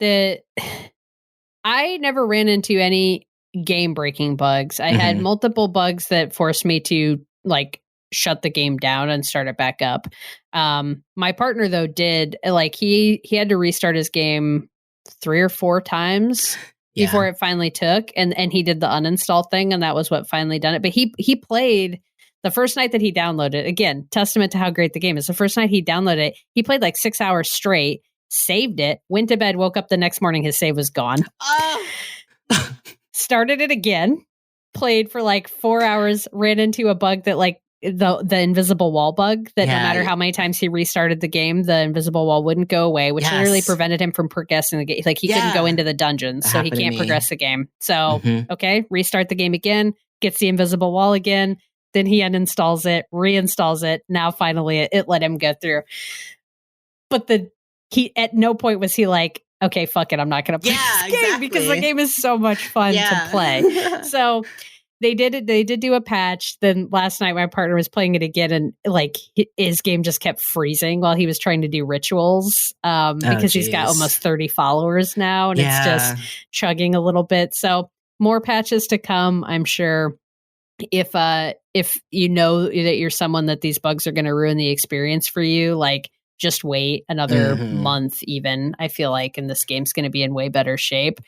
I never ran into any game-breaking bugs. I had multiple bugs that forced me to, like, shut the game down and start it back up. My partner, though, did. Like, he had to restart his game 3 or 4 times before it finally took, and he did the uninstall thing, and that was what finally done it. But he played the first night that he downloaded it. Again, testament to how great the game is. The first night he downloaded it, he played like 6 hours straight, saved it, went to bed, woke up the next morning, his save was gone. Started it again, played for like 4 hours, ran into a bug that like the invisible wall bug that no matter how many times he restarted the game, the invisible wall wouldn't go away, which literally prevented him from progressing the game. Like he couldn't go into the dungeons, so he can't progress the game. So, okay, restart the game again, gets the invisible wall again, then he uninstalls it, reinstalls it. Now finally it let him go through. But he at no point was he like, okay, fuck it, I'm not going to play this game because the game is so much fun to play. So they did do a patch. Then last night my partner was playing it again, and like his game just kept freezing while he was trying to do rituals because he's got almost 30 followers now, and it's just chugging a little bit. So more patches to come, I'm sure. If you know that you're someone that these bugs are going to ruin the experience for you, like just wait another month even, I feel like, and this game's going to be in way better shape.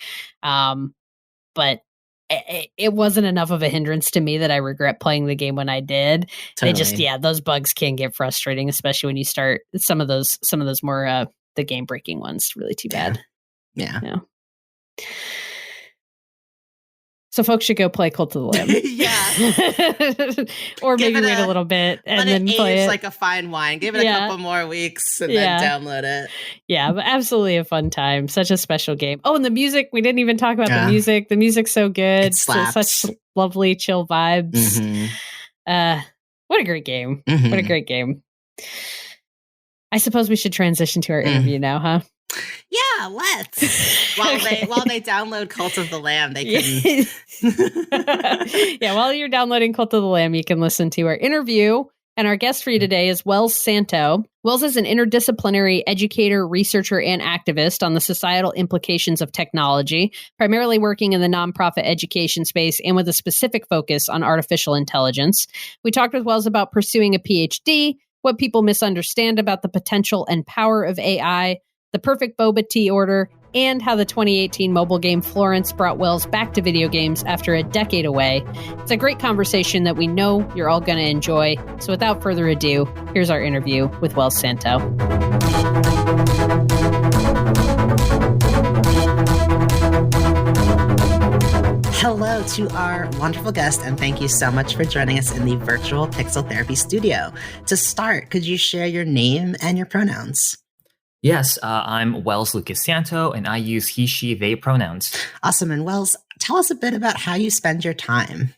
But it wasn't enough of a hindrance to me that I regret playing the game when I did. Totally. They just, those bugs can get frustrating, especially when you start some of those more the game breaking ones. Really too bad. Yeah. So folks should go play Cult of the Lamb. Or maybe wait a little bit and then play it like a fine wine. Give it a couple more weeks and then download it. Yeah, but absolutely a fun time. Such a special game. Oh, and the music. We didn't even talk about the music. The music's so good. It slaps. So, such lovely, chill vibes. What a great game. What a great game. I suppose we should transition to our interview now, huh? Yeah, let's. While they download Cult of the Lamb, they can. While you're downloading Cult of the Lamb, you can listen to our interview. And our guest for you today is Wells Santo. Wells is an interdisciplinary educator, researcher, and activist on the societal implications of technology, primarily working in the nonprofit education space and with a specific focus on artificial intelligence. We talked with Wells about pursuing a PhD, what people misunderstand about the potential and power of AI, the perfect Boba tea order, and how the 2018 mobile game Florence brought Wells back to video games after a decade away. It's a great conversation that we know you're all going to enjoy. So without further ado, here's our interview with Wells Santo. Hello to our wonderful guest, and thank you so much for joining us in the virtual Pixel Therapy studio. To start, could you share your name and your pronouns? Yes, I'm Wells Lucas Santo, and I use he, she, they pronouns. Awesome. And Wells, tell us a bit about how you spend your time.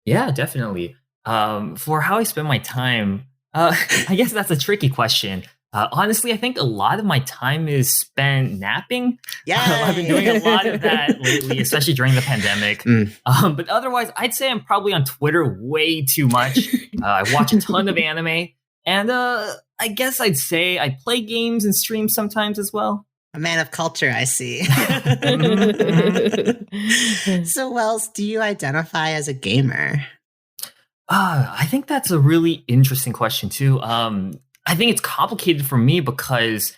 Yeah, definitely. For how I spend my time, I guess that's a tricky question. Honestly, I think a lot of my time is spent napping. Yeah, I've been doing a lot of that lately, especially during the pandemic. But otherwise, I'd say I'm probably on Twitter way too much. I watch a ton of anime. And I guess I'd say I play games and stream sometimes as well. A man of culture, I see. So, Wells, do you identify as a gamer? I think that's a really interesting question, too. I think it's complicated for me because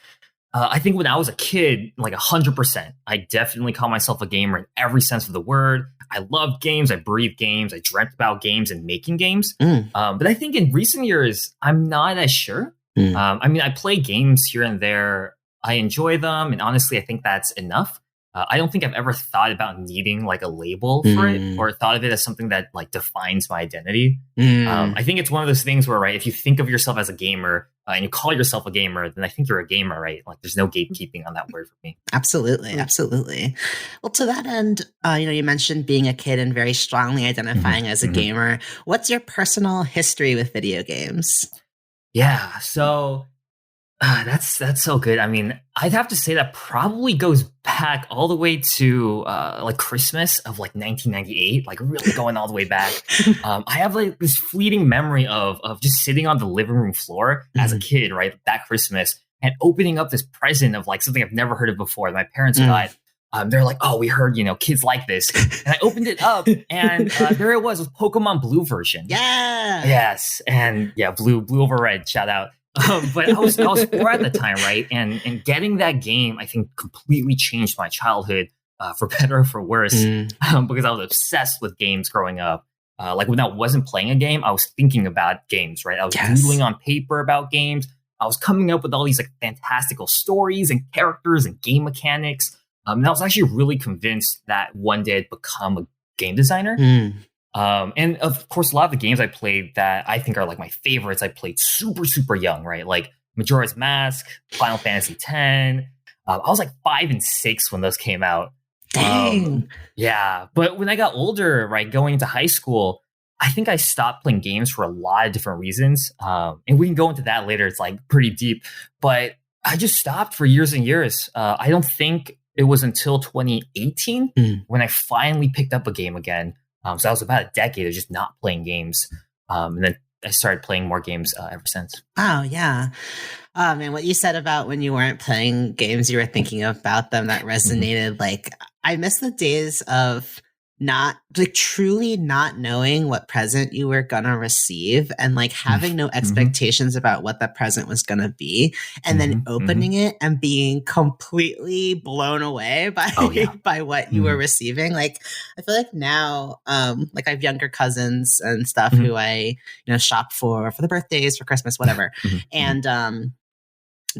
I think when I was a kid, like 100%, I definitely call myself a gamer in every sense of the word. I loved games. I breathed games. I dreamt about games and making games. But I think in recent years, I'm not as sure. I mean, I play games here and there. I enjoy them. And honestly, I think that's enough. I don't think I've ever thought about needing like a label for it or thought of it as something that like defines my identity. I think it's one of those things where, right, if you think of yourself as a gamer and you call yourself a gamer, then I think you're a gamer, right? Like there's no gatekeeping on that word for me. Absolutely. Absolutely. Well, to that end, you mentioned being a kid and very strongly identifying as a gamer. What's your personal history with video games? Yeah. So that's so good. I mean, I'd have to say that probably goes back all the way to like Christmas of like 1998, like really going all the way back. I have like this fleeting memory of just sitting on the living room floor as a kid, right, that Christmas, and opening up this present of like something I've never heard of before that my parents got. They're like, oh, we heard, kids like this. And I opened it up and there it was Pokemon Blue version. Yeah. Yes. And yeah, blue over red, shout out. But I was 4 at the time, right? And getting that game, I think, completely changed my childhood for better or for worse, because I was obsessed with games growing up. Like when I wasn't playing a game, I was thinking about games, right? I was doodling on paper about games. I was coming up with all these like fantastical stories and characters and game mechanics. And I was actually really convinced that one day I'd become a game designer. And of course, a lot of the games I played that I think are like my favorites, I played super, super young, right? Like Majora's Mask, Final Fantasy X. I was like 5 and 6 when those came out. Dang. Yeah. But when I got older, right, going into high school, I think I stopped playing games for a lot of different reasons. And we can go into that later. It's like pretty deep. But I just stopped for years and years. I don't think it was until 2018 when I finally picked up a game again. So that was about a decade of just not playing games. And then I started playing more games ever since. Oh, yeah. And what you said about when you weren't playing games, you were thinking about them, that resonated. Like, I miss the days of not like truly not knowing what present you were gonna receive and like having no expectations about what that present was gonna be, and then opening it and being completely blown away by by what you were receiving. Like I feel like now like I have younger cousins and stuff who I shop for the birthdays, for Christmas, whatever. And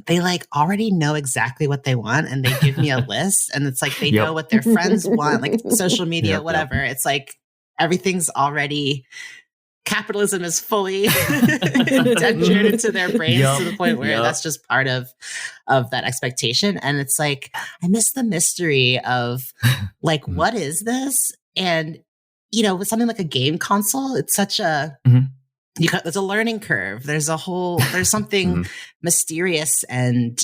they like already know exactly what they want, and they give me a list, and it's like they know what their friends want, like social media, whatever. It's like everything's already, capitalism is fully indentured into their brains to the point where that's just part of that expectation. And it's like, I miss the mystery of like, what is this? And, with something like a game console, it's such a, there's a learning curve. There's something mysterious and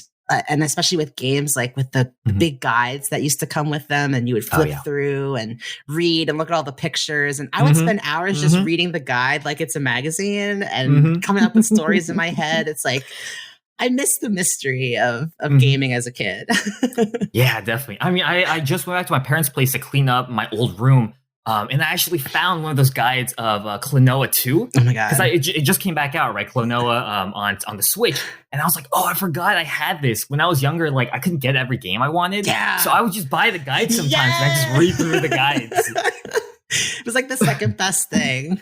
especially with games, like with the big guides that used to come with them, and you would flip through and read and look at all the pictures. And I would spend hours just reading the guide like it's a magazine and coming up with stories in my head. It's like, I miss the mystery of gaming as a kid. Yeah, definitely. I mean, I just went back to my parents' place to clean up my old room. And I actually found one of those guides of Klonoa 2. Oh my God. Because it just came back out, right? Klonoa on the Switch. And I was like, oh, I forgot I had this. When I was younger, like I couldn't get every game I wanted. Yeah. So I would just buy the guides sometimes and I just read through the guides. It was like the second best thing.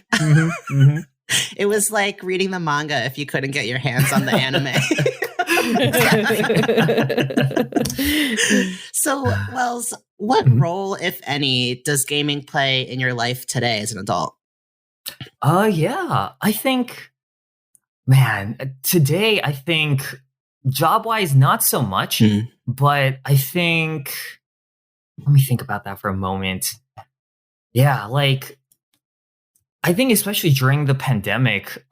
It was like reading the manga if you couldn't get your hands on the anime. So, Wells, what role, if any, does gaming play in your life today as an adult? Yeah, I think, man, today I think job-wise not so much, but I think, let me think about that for a moment. Yeah, like I think especially during the pandemic,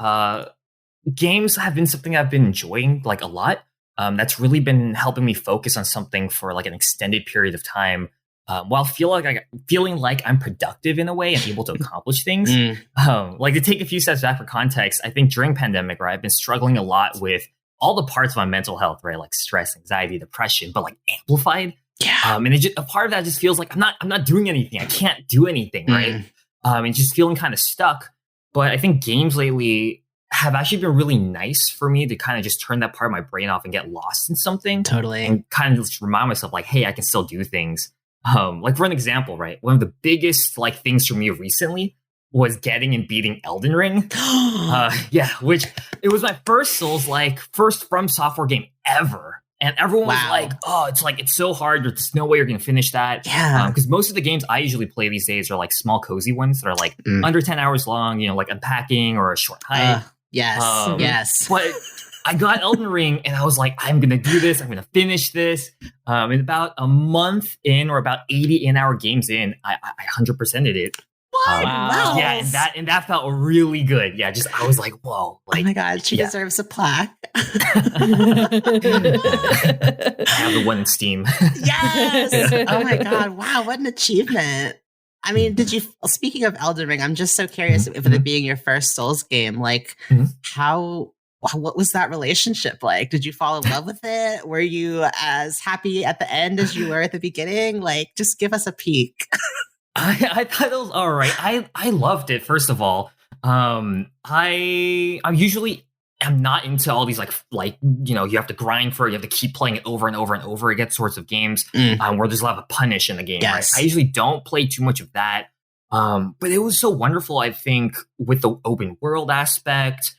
games have been something I've been enjoying like a lot. That's really been helping me focus on something for like an extended period of time, while feeling like I'm productive in a way and able to accomplish things. Like to take a few steps back for context, I think during pandemic, right, I've been struggling a lot with all the parts of my mental health, right, like stress, anxiety, depression, but like amplified. Yeah. And a part of that just feels like I'm not doing anything. I can't do anything, right? And just feeling kind of stuck. But I think games lately have actually been really nice for me to kind of just turn that part of my brain off and get lost in something. Totally. And kind of just remind myself like, hey, I can still do things. Like for an example, right? One of the biggest like things for me recently was getting and beating Elden Ring. Which it was my first first From Software game ever. And everyone was like, oh, it's so hard. There's no way you're going to finish that. Yeah. Because most of the games I usually play these days are like small, cozy ones that are like under 10 hours long, like unpacking or a short hike. Yes. But I got Elden Ring and I was like, I'm going to do this. I'm going to finish this. In about a month in, or about 80 in-hour games in, I 100%ed it. What? Wow. Yeah, and that felt really good. Yeah, I was like, whoa. Like, oh my God, she deserves a plaque. I have the one in Steam. Yes. Oh my God. Wow, what an achievement. I mean, speaking of Elden Ring, I'm just so curious if it being your first Souls game, like what was that relationship like? Did you fall in love with it? Were you as happy at the end as you were at the beginning? Like, just give us a peek. I thought it was all right. I loved it. First of all, I usually am not into all these like you have to grind for it. You have to keep playing it over and over and over again sorts of games where there's a lot of punish in the game. Yes. Right? I usually don't play too much of that. But it was so wonderful. I think with the open world aspect,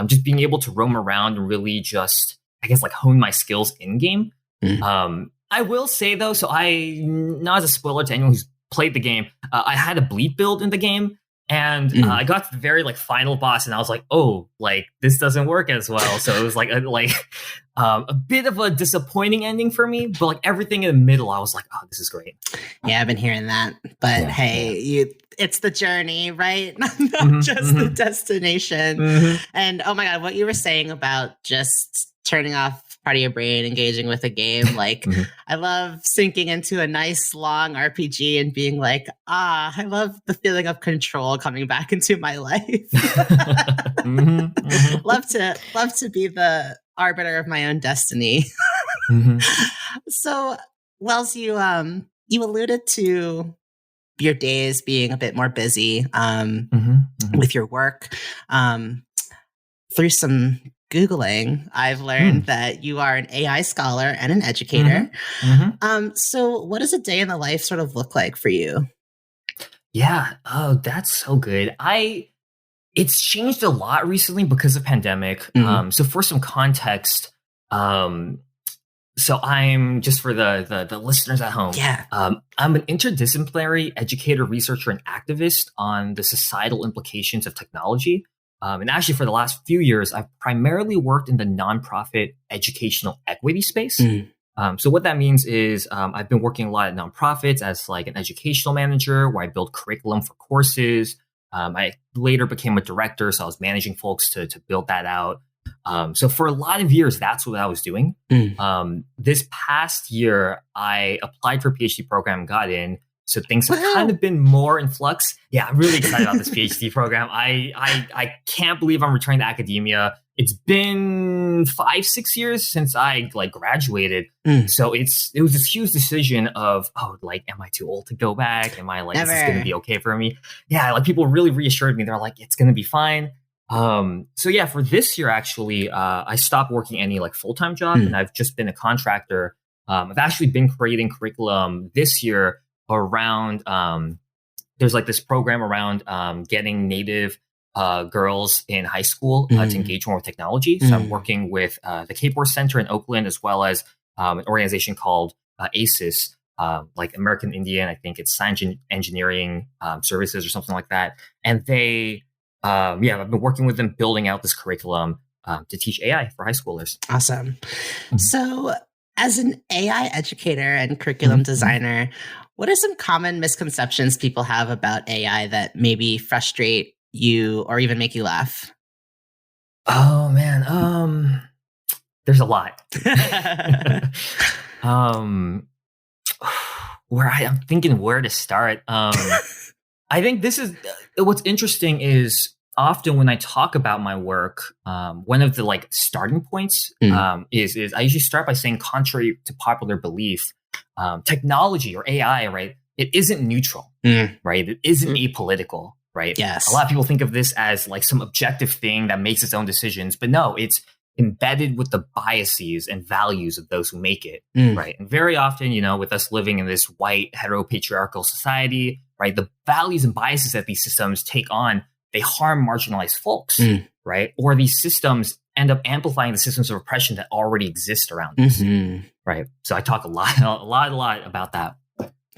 just being able to roam around and really just like hone my skills in game. I will say though, so not as a spoiler to anyone who's played the game, I had a bleed build in the game, and I got to the very final boss, and I was like, oh, this doesn't work as well. So it was a bit of a disappointing ending for me, but everything in the middle, I was like, oh, this is great. Yeah, I've been hearing that, but it's the journey, right? Not just the destination. And oh my God, what you were saying about just turning off part of your brain, engaging with a game. I love sinking into a nice long RPG and being like, I love the feeling of control coming back into my life. Love to be the arbiter of my own destiny. So, Wells, you alluded to your days being a bit more busy with your work. Through some Googling, I've learned that you are an AI scholar and an educator. So what does a day in the life sort of look like for you? Yeah. Oh, that's so good. It's changed a lot recently because of pandemic. So for some context, so I'm just for the listeners at home. Yeah. I'm an interdisciplinary educator, researcher, and activist on the societal implications of technology. And actually, for the last few years, I've primarily worked in the nonprofit educational equity space. So what that means is I've been working a lot at nonprofits as like an educational manager, where I build curriculum for courses. I later became a director, so I was managing folks to build that out. So for a lot of years, that's what I was doing. This past year, I applied for a PhD program and got in. So things have kind of been more in flux. Yeah, I'm really excited about this PhD program. I can't believe I'm returning to academia. It's been 5-6 years since I like graduated. So it was this huge decision of, am I too old to go back? Am I like, is this going to be okay for me? Yeah, like people really reassured me. They're like, it's going to be fine. So yeah, for this year, actually, I stopped working any like full-time job and I've just been a contractor. I've actually been creating curriculum this year around, there's like this program around getting Native girls in high school to engage more with technology. So I'm working with the Wells Center in Oakland, as well as an organization called ACES, like American Indian, I think it's Science Engineering Services or something like that. And they, I've been working with them building out this curriculum to teach AI for high schoolers. Awesome. So as an AI educator and curriculum designer, what are some common misconceptions people have about AI that maybe frustrate you or even make you laugh? Oh man, there's a lot. I'm thinking where to start. I think this is what's interesting is often when I talk about my work, one of the like starting points is I usually start by saying, contrary to popular belief, technology or AI, right? It isn't neutral, right? It isn't apolitical, right? Yes. A lot of people think of this as like some objective thing that makes its own decisions, but no, it's embedded with the biases and values of those who make it, right? And very often, with us living in this white heteropatriarchal society, right? The values and biases that these systems take on, they harm marginalized folks, right? Or these systems end up amplifying the systems of oppression that already exist around us, right? So I talk a lot about that.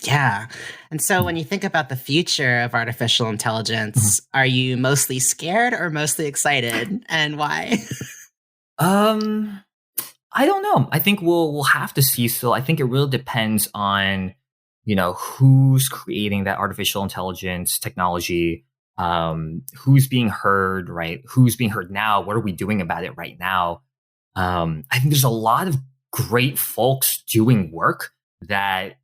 Yeah. And so when you think about the future of artificial intelligence, are you mostly scared or mostly excited, and why? I don't know. I think we'll have to see. So I think it really depends on, who's creating that artificial intelligence technology, who's being heard, right? Who's being heard now? What are we doing about it right now? I think there's a lot of great folks doing work that,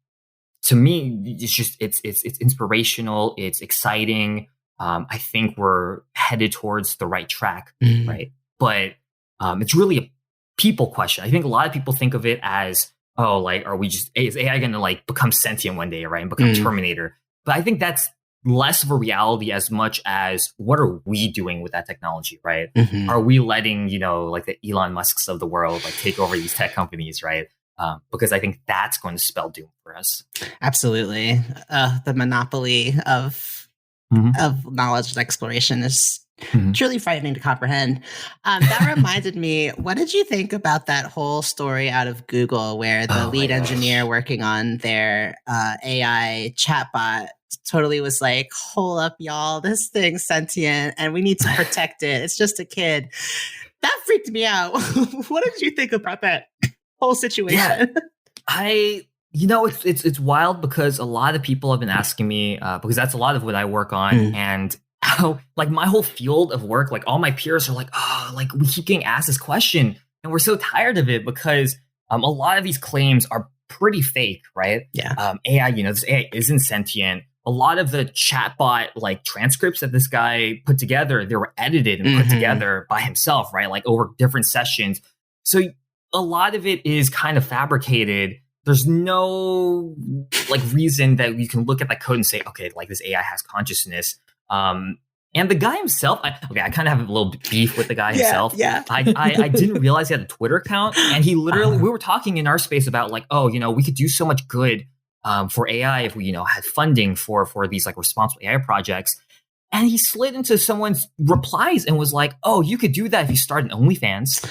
to me, it's inspirational. It's exciting. I think we're headed towards the right track, right? But it's really a people question. I think a lot of people think of it as, is AI going to like become sentient one day, right? And become Terminator? But I think that's less of a reality as much as what are we doing with that technology, right? Are we letting, like the Elon Musks of the world, like take over these tech companies, right? Because I think that's going to spell doom for us. Absolutely. The monopoly of knowledge and exploration is truly frightening to comprehend. That reminded me, what did you think about that whole story out of Google where the lead engineer working on their AI chatbot totally was like, hold up, y'all, this thing's sentient and we need to protect it. It's just a kid. That freaked me out. What did you think about that whole situation? Yeah, it's wild because a lot of people have been asking me, because that's a lot of what I work on, and how like my whole field of work, like all my peers are like, we keep getting asked this question and we're so tired of it because a lot of these claims are pretty fake, right? Yeah. AI, this AI isn't sentient. A lot of the chatbot like transcripts that this guy put together, they were edited and put together by himself, right? Like over different sessions. So a lot of it is kind of fabricated. there's no like reason that you can look at that code and say, okay, like this AI has consciousness. And the guy himself, I kind of have a little beef with the guy himself. Yeah. I didn't realize he had a Twitter account, and he literally, we were talking in our space about like, oh, we could do so much good for AI if we, had funding for these like responsible AI projects. And he slid into someone's replies and was like, oh, you could do that if you start an OnlyFans.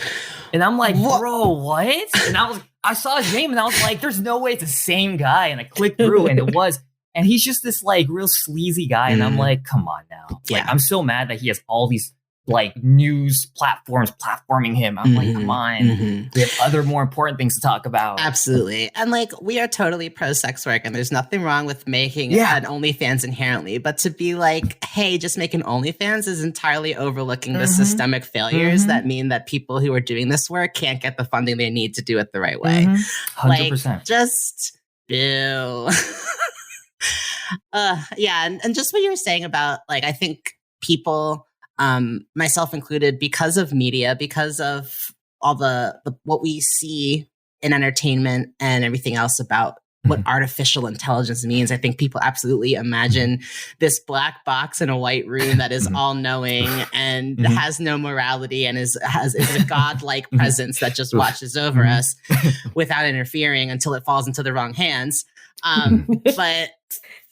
And I'm like, bro, what? And I saw his name and I was like, there's no way it's the same guy. And I clicked through and it was. And he's just this like real sleazy guy. And I'm like, come on now. Like, I'm so mad that he has all these like news platforms platforming him. I'm like, come on. We have other more important things to talk about. Absolutely. And like, we are totally pro sex work and there's nothing wrong with making an OnlyFans inherently. But to be like, hey, just make an OnlyFans is entirely overlooking the systemic failures that mean that people who are doing this work can't get the funding they need to do it the right way. 100%. Like, just do. And just what you were saying about like, I think people, myself included, because of media, because of all the what we see in entertainment and everything else about what artificial intelligence means, I think people absolutely imagine this black box in a white room that is all knowing and has no morality and is a godlike presence that just watches over us without interfering until it falls into the wrong hands. But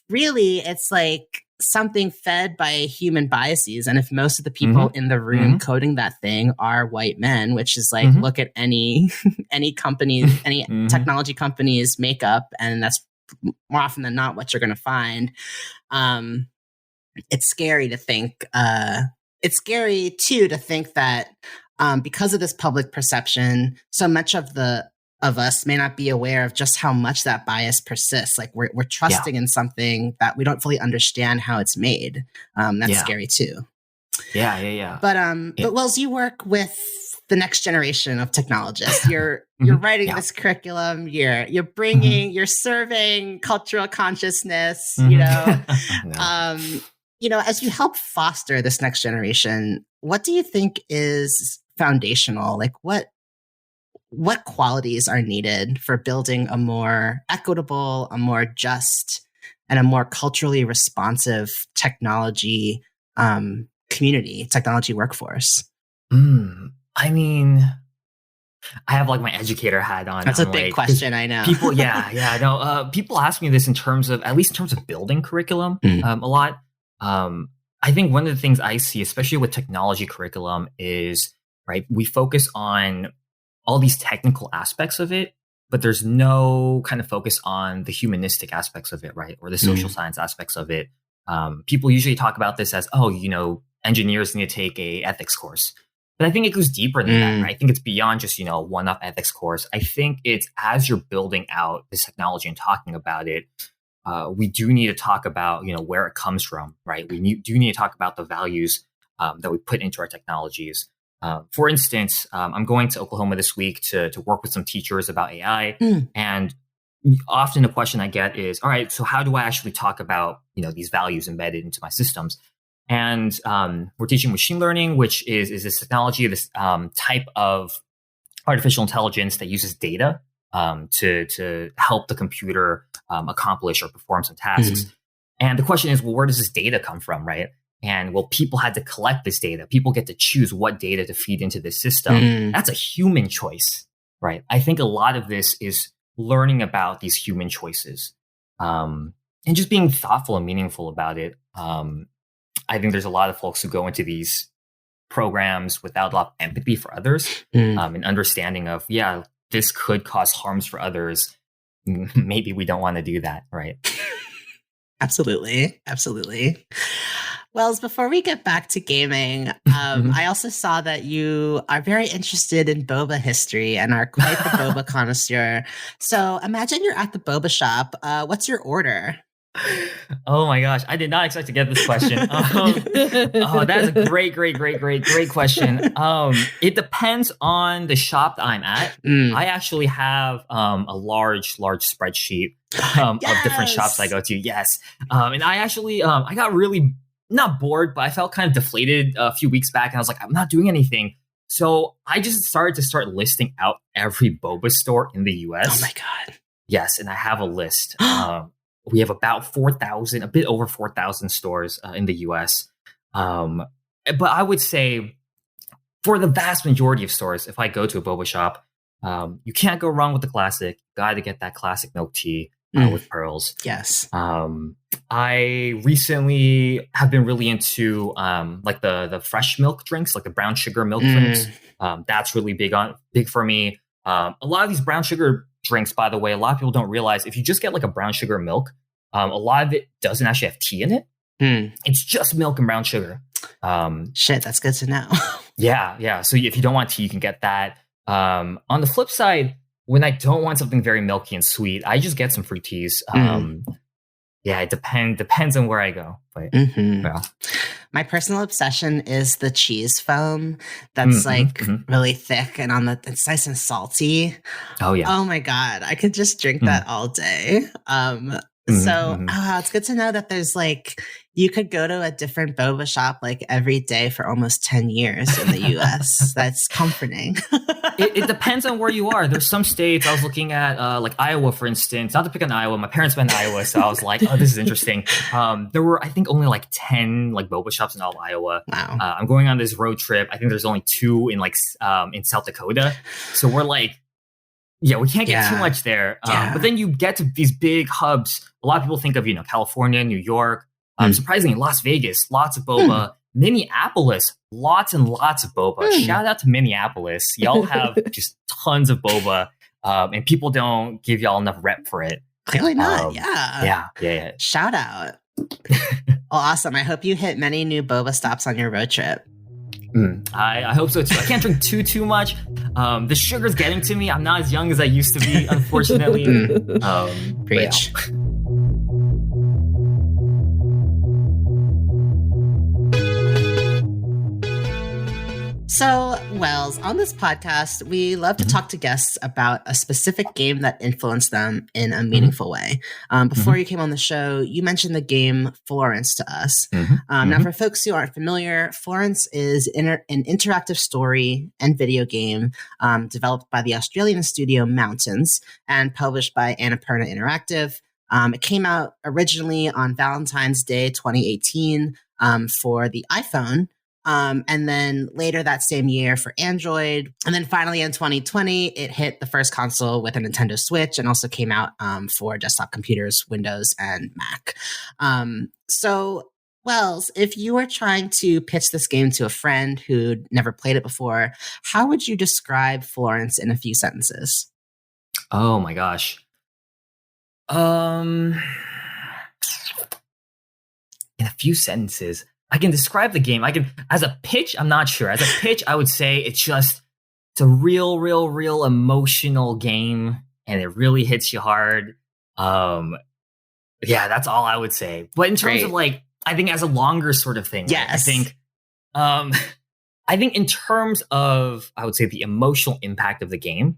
really, it's like something fed by human biases. And if most of the people in the room coding that thing are white men, which is like, look at any companies, any technology companies makeup, and that's more often than not what you're going to find. It's scary to think, it's scary too, to think that because of this public perception, so much of us may not be aware of just how much that bias persists. Like we're trusting in something that we don't fully understand how it's made. That's scary too. Yeah. But Wells, you work with the next generation of technologists. You're writing this curriculum. You're bringing, you're serving cultural consciousness. As you help foster this next generation, what do you think is foundational? Like what qualities are needed for building a more equitable, a more just, and a more culturally responsive technology community, technology workforce? I mean, I have like my educator hat on. That's a big question, I know. People, people ask me this in terms of building curriculum a lot. I think one of the things I see, especially with technology curriculum, is, right, we focus on all these technical aspects of it, but there's no kind of focus on the humanistic aspects of it, right? Or the social science aspects of it. People usually talk about this as, engineers need to take a ethics course. But I think it goes deeper than that, right? I think it's beyond just, a one-off ethics course. I think it's as you're building out this technology and talking about it, we do need to talk about, where it comes from, right? We do need to talk about the values that we put into our technologies. For instance, I'm going to Oklahoma this week to work with some teachers about AI. And often a question I get is, all right, so how do I actually talk about, these values embedded into my systems? And we're teaching machine learning, which is this technology, this type of artificial intelligence that uses data to help the computer accomplish or perform some tasks. And the question is, well, where does this data come from, right? And people had to collect this data. People get to choose what data to feed into this system. That's a human choice, right? I think a lot of this is learning about these human choices and just being thoughtful and meaningful about it. I think there's a lot of folks who go into these programs without a lot of empathy for others and understanding of, this could cause harms for others. Maybe we don't want to do that, right? Absolutely. Wells, before we get back to gaming, I also saw that you are very interested in Boba history and are quite the Boba connoisseur. So imagine you're at the Boba shop. What's your order? Oh my gosh, I did not expect to get this question. That's a great question. It depends on the shop that I'm at. I actually have a large spreadsheet of different shops I go to. Yes. And I actually, I got really not bored, but I felt kind of deflated a few weeks back, and I was like, I'm not doing anything. So I just started listing out every Boba store in the US. Oh my God. Yes, and I have a list. We have about 4,000, a bit over 4,000 stores in the US. But I would say for the vast majority of stores, if I go to a boba shop, you can't go wrong with the classic. Got to get that classic milk tea with pearls. Yes. I recently have been really into like the fresh milk drinks, like the brown sugar milk drinks. That's really big for me. A lot of these brown sugar drinks, by the way, a lot of people don't realize if you just get like a brown sugar milk, a lot of it doesn't actually have tea in it. It's just milk and brown sugar. Shit, that's good to know. Yeah. So if you don't want tea, you can get that. On the flip side, when I don't want something very milky and sweet, I just get some fruit teas. Yeah, it depends on where I go. But well. My personal obsession is the cheese foam that's really thick and it's nice and salty. Oh yeah. Oh my God. I could just drink that all day. It's good to know that there's like, you could go to a different boba shop like every day for almost 10 years in the US. That's comforting. It depends on where you are. There's some states I was looking at, like Iowa, for instance. Not to pick on Iowa. My parents went to Iowa, so I was like, oh, this is interesting. There were, I think, only like 10 like boba shops in all of Iowa. Wow. I'm going on this road trip. I think there's only 2 in like in South Dakota. So we're like, yeah, we can't get too much there. But then you get to these big hubs. A lot of people think of, California, New York. Surprisingly, Las Vegas, lots of boba. Minneapolis, lots and lots of boba. Shout out to Minneapolis. Y'all have just tons of boba. And people don't give y'all enough rep for it. Clearly not. Yeah. Shout out. Well, awesome. I hope you hit many new boba stops on your road trip. I hope so too. I can't drink too much. The sugar's getting to me. I'm not as young as I used to be, unfortunately. Preach. So, Wells, on this podcast, we love to talk to guests about a specific game that influenced them in a meaningful way. Before you came on the show, you mentioned the game Florence to us. Now, for folks who aren't familiar, Florence is an interactive story and video game developed by the Australian studio Mountains and published by Annapurna Interactive. It came out originally on Valentine's Day 2018 for the iPhone. And then later that same year for Android. And then finally in 2020, it hit the first console with a Nintendo Switch and also came out for desktop computers, Windows and Mac. So, Wells, if you were trying to pitch this game to a friend who'd never played it before, how would you describe Florence in a few sentences? Oh my gosh. In a few sentences. I can describe the game. As a pitch, I'm not sure. As a pitch, I would say it's a real emotional game, and it really hits you hard. Yeah, that's all I would say. But in terms of like, I think as a longer sort of thing, yes. I think in terms of, I would say the emotional impact of the game,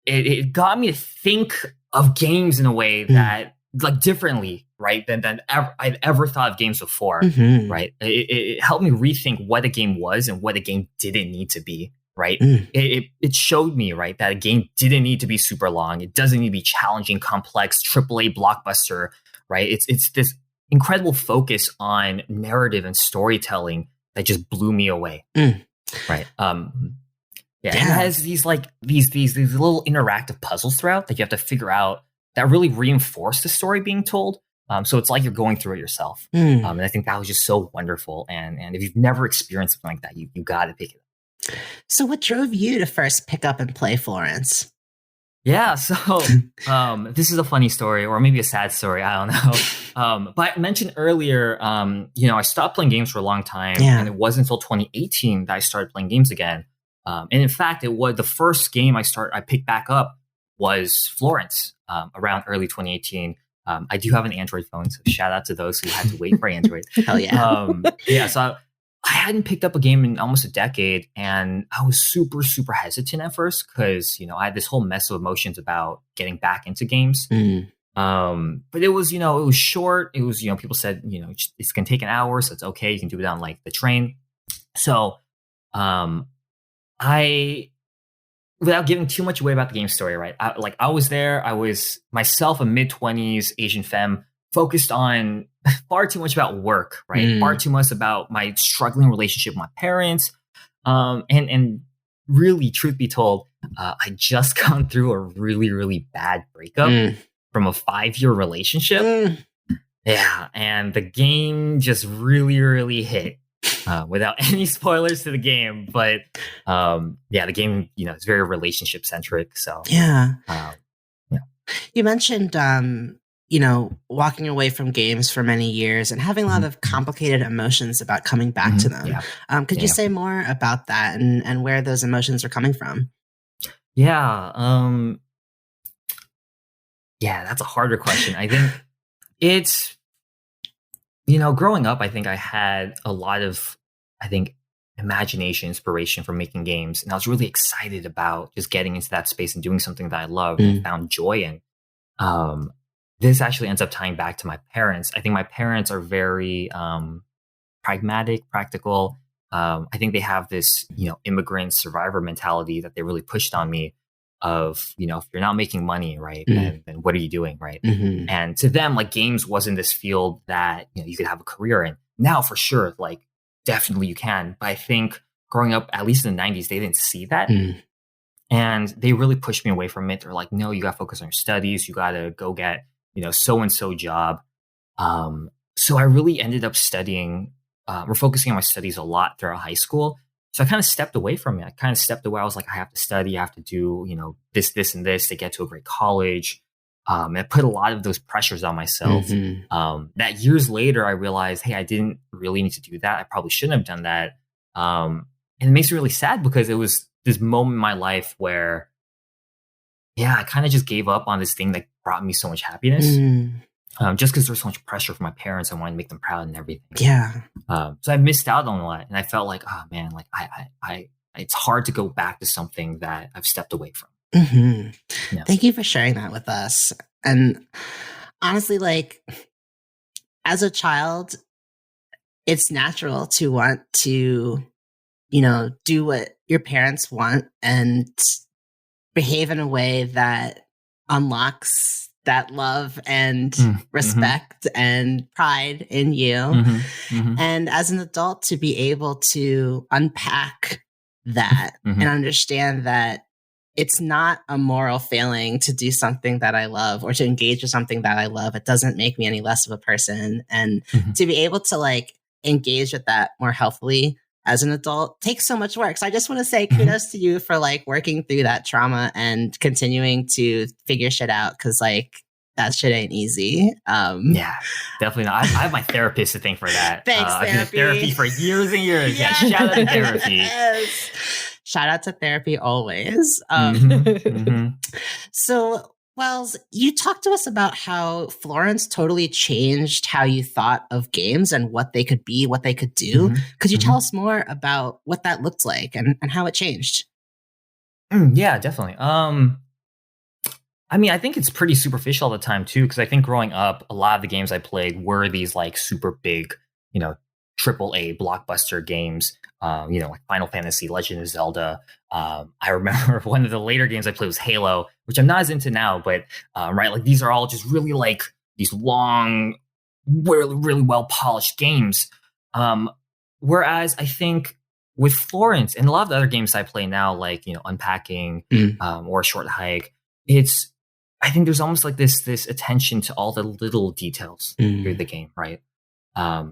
it got me to think of games in a way that like differently, right, than I'd ever thought of games before, right? It helped me rethink what a game was and what a game didn't need to be, right? It showed me, right, that a game didn't need to be super long. It doesn't need to be challenging, complex, AAA blockbuster, right? It's this incredible focus on narrative and storytelling that just blew me away, right? And it has these little interactive puzzles throughout that you have to figure out that really reinforce the story being told. So it's like you're going through it yourself. And I think that was just so wonderful. And if you've never experienced something like that, you got to pick it up. So what drove you to first pick up and play Florence? Yeah, so this is a funny story, or maybe a sad story. I don't know. But I mentioned earlier, I stopped playing games for a long time. And it wasn't until 2018 that I started playing games again. And in fact, it was the first game I picked back up was Florence around early 2018. I do have an Android phone, so shout out to those who had to wait for Android. Hell yeah. So I hadn't picked up a game in almost a decade, and I was super, super hesitant at first because, I had this whole mess of emotions about getting back into games. But it was, it was short. It was, people said, it's going to take an hour, so it's okay. You can do it on like the train. So I without giving too much away about the game story, right? I was there. I was myself a mid-20s Asian femme, focused on far too much about work, right? Far too much about my struggling relationship with my parents. And really, truth be told, I just gone through a really, really bad breakup from a 5-year relationship. Yeah, and the game just really, really hit. Without any spoilers to the game, but the game, it's very relationship centric. So yeah. You mentioned walking away from games for many years and having a lot of complicated emotions about coming back to them. Could you say more about that and where those emotions are coming from? Yeah, that's a harder question. I think it's growing up, I think I had a lot of, imagination, inspiration for making games. And I was really excited about just getting into that space and doing something that I loved and found joy in. This actually ends up tying back to my parents. I think my parents are very pragmatic, practical. I think they have this, immigrant survivor mentality that they really pushed on me of, if you're not making money, right, then what are you doing, right? And to them, like, games wasn't this field that, you could have a career in. Now, for sure, like, definitely you can. But I think growing up, at least in the 90s, they didn't see that. And they really pushed me away from it. They're like, no, you got to focus on your studies. You got to go get, so-and-so job. So I really ended up studying, we're focusing on my studies a lot throughout high school. So I kind of stepped away from it. I was like, I have to study, I have to do, this, and this to get to a great college. And I put a lot of those pressures on myself. That years later, I realized, hey, I didn't really need to do that. I probably shouldn't have done that. And it makes me really sad because it was this moment in my life where, I kind of just gave up on this thing that brought me so much happiness. Just because there's so much pressure from my parents, I wanted to make them proud and everything. Yeah. So I missed out on a lot, and I felt like, oh man, like I it's hard to go back to something that I've stepped away from. Thank you for sharing that with us. And honestly, like, as a child, it's natural to want to, do what your parents want and behave in a way that unlocks that love and respect and pride in you. And as an adult, to be able to unpack that and understand that it's not a moral failing to do something that I love or to engage with something that I love. It doesn't make me any less of a person. And to be able to, like, engage with that more healthily as an adult takes so much work. So I just want to say kudos to you for, like, working through that trauma and continuing to figure shit out. Cause, like, that shit ain't easy. Yeah, definitely not. I have my therapist to thank for that. Thanks, I've been in therapy for years and years. Yeah, shout out to therapy. Yes. Shout out to therapy always. So, Wells, you talked to us about how Florence totally changed how you thought of games and what they could be, what they could do. Could you tell us more about what that looked like and how it changed? Yeah, definitely. I mean, I think it's pretty superficial all the time too, because I think growing up, a lot of the games I played were these, like, super big, AAA blockbuster games. Like Final Fantasy, Legend of Zelda. I remember one of the later games I played was Halo, which I'm not as into now, but right, like, these are all just really, like, these long, really, really well polished games. Whereas I think with Florence and a lot of the other games I play now, like, Unpacking or Short Hike, I think there's almost like this attention to all the little details through the game, right?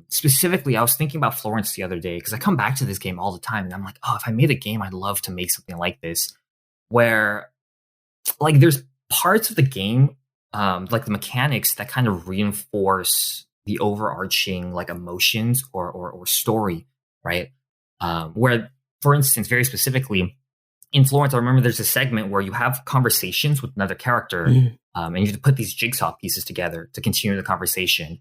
Specifically, I was thinking about Florence the other day because I come back to this game all the time and I'm like, oh, if I made a game, I'd love to make something like this where, like, there's parts of the game, like the mechanics that kind of reinforce the overarching, like, emotions or story, right? Where, for instance, very specifically in Florence, I remember there's a segment where you have conversations with another character and you have to put these jigsaw pieces together to continue the conversation.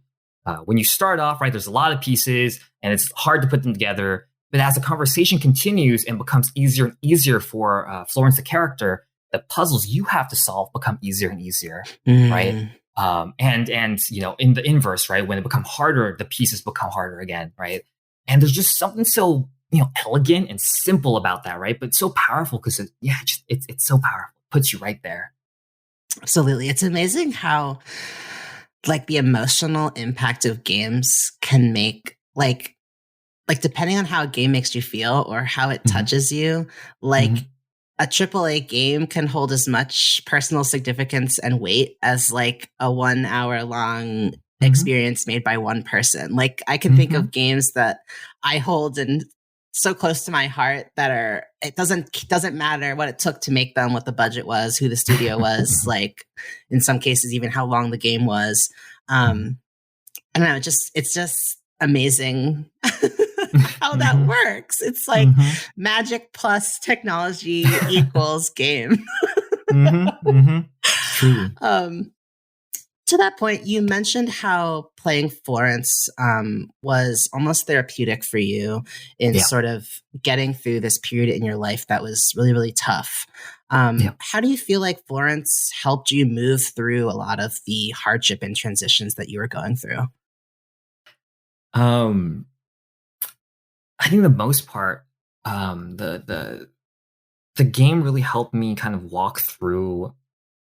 When you start off, right, there's a lot of pieces and it's hard to put them together. But as the conversation continues and becomes easier and easier for Florence, the character, the puzzles you have to solve become easier and easier, right? And in the inverse, right, when it becomes harder, the pieces become harder again, right? And there's just something so elegant and simple about that, right? But so powerful because it's so powerful. It puts you right there. Absolutely. It's amazing how like the emotional impact of games can make like depending on how a game makes you feel or how it touches you, like a AAA game can hold as much personal significance and weight as like a 1 hour long experience made by one person. Like I can think of games that I hold and so close to my heart that it doesn't matter what it took to make them, what the budget was, who the studio was, like in some cases even how long the game was. I don't know, it's just amazing how that works. It's like magic plus technology equals game. Truly. To that point, you mentioned how playing Florence was almost therapeutic for you in sort of getting through this period in your life that was really, really tough. How do you feel like Florence helped you move through a lot of the hardship and transitions that you were going through? I think the most part, the game really helped me kind of walk through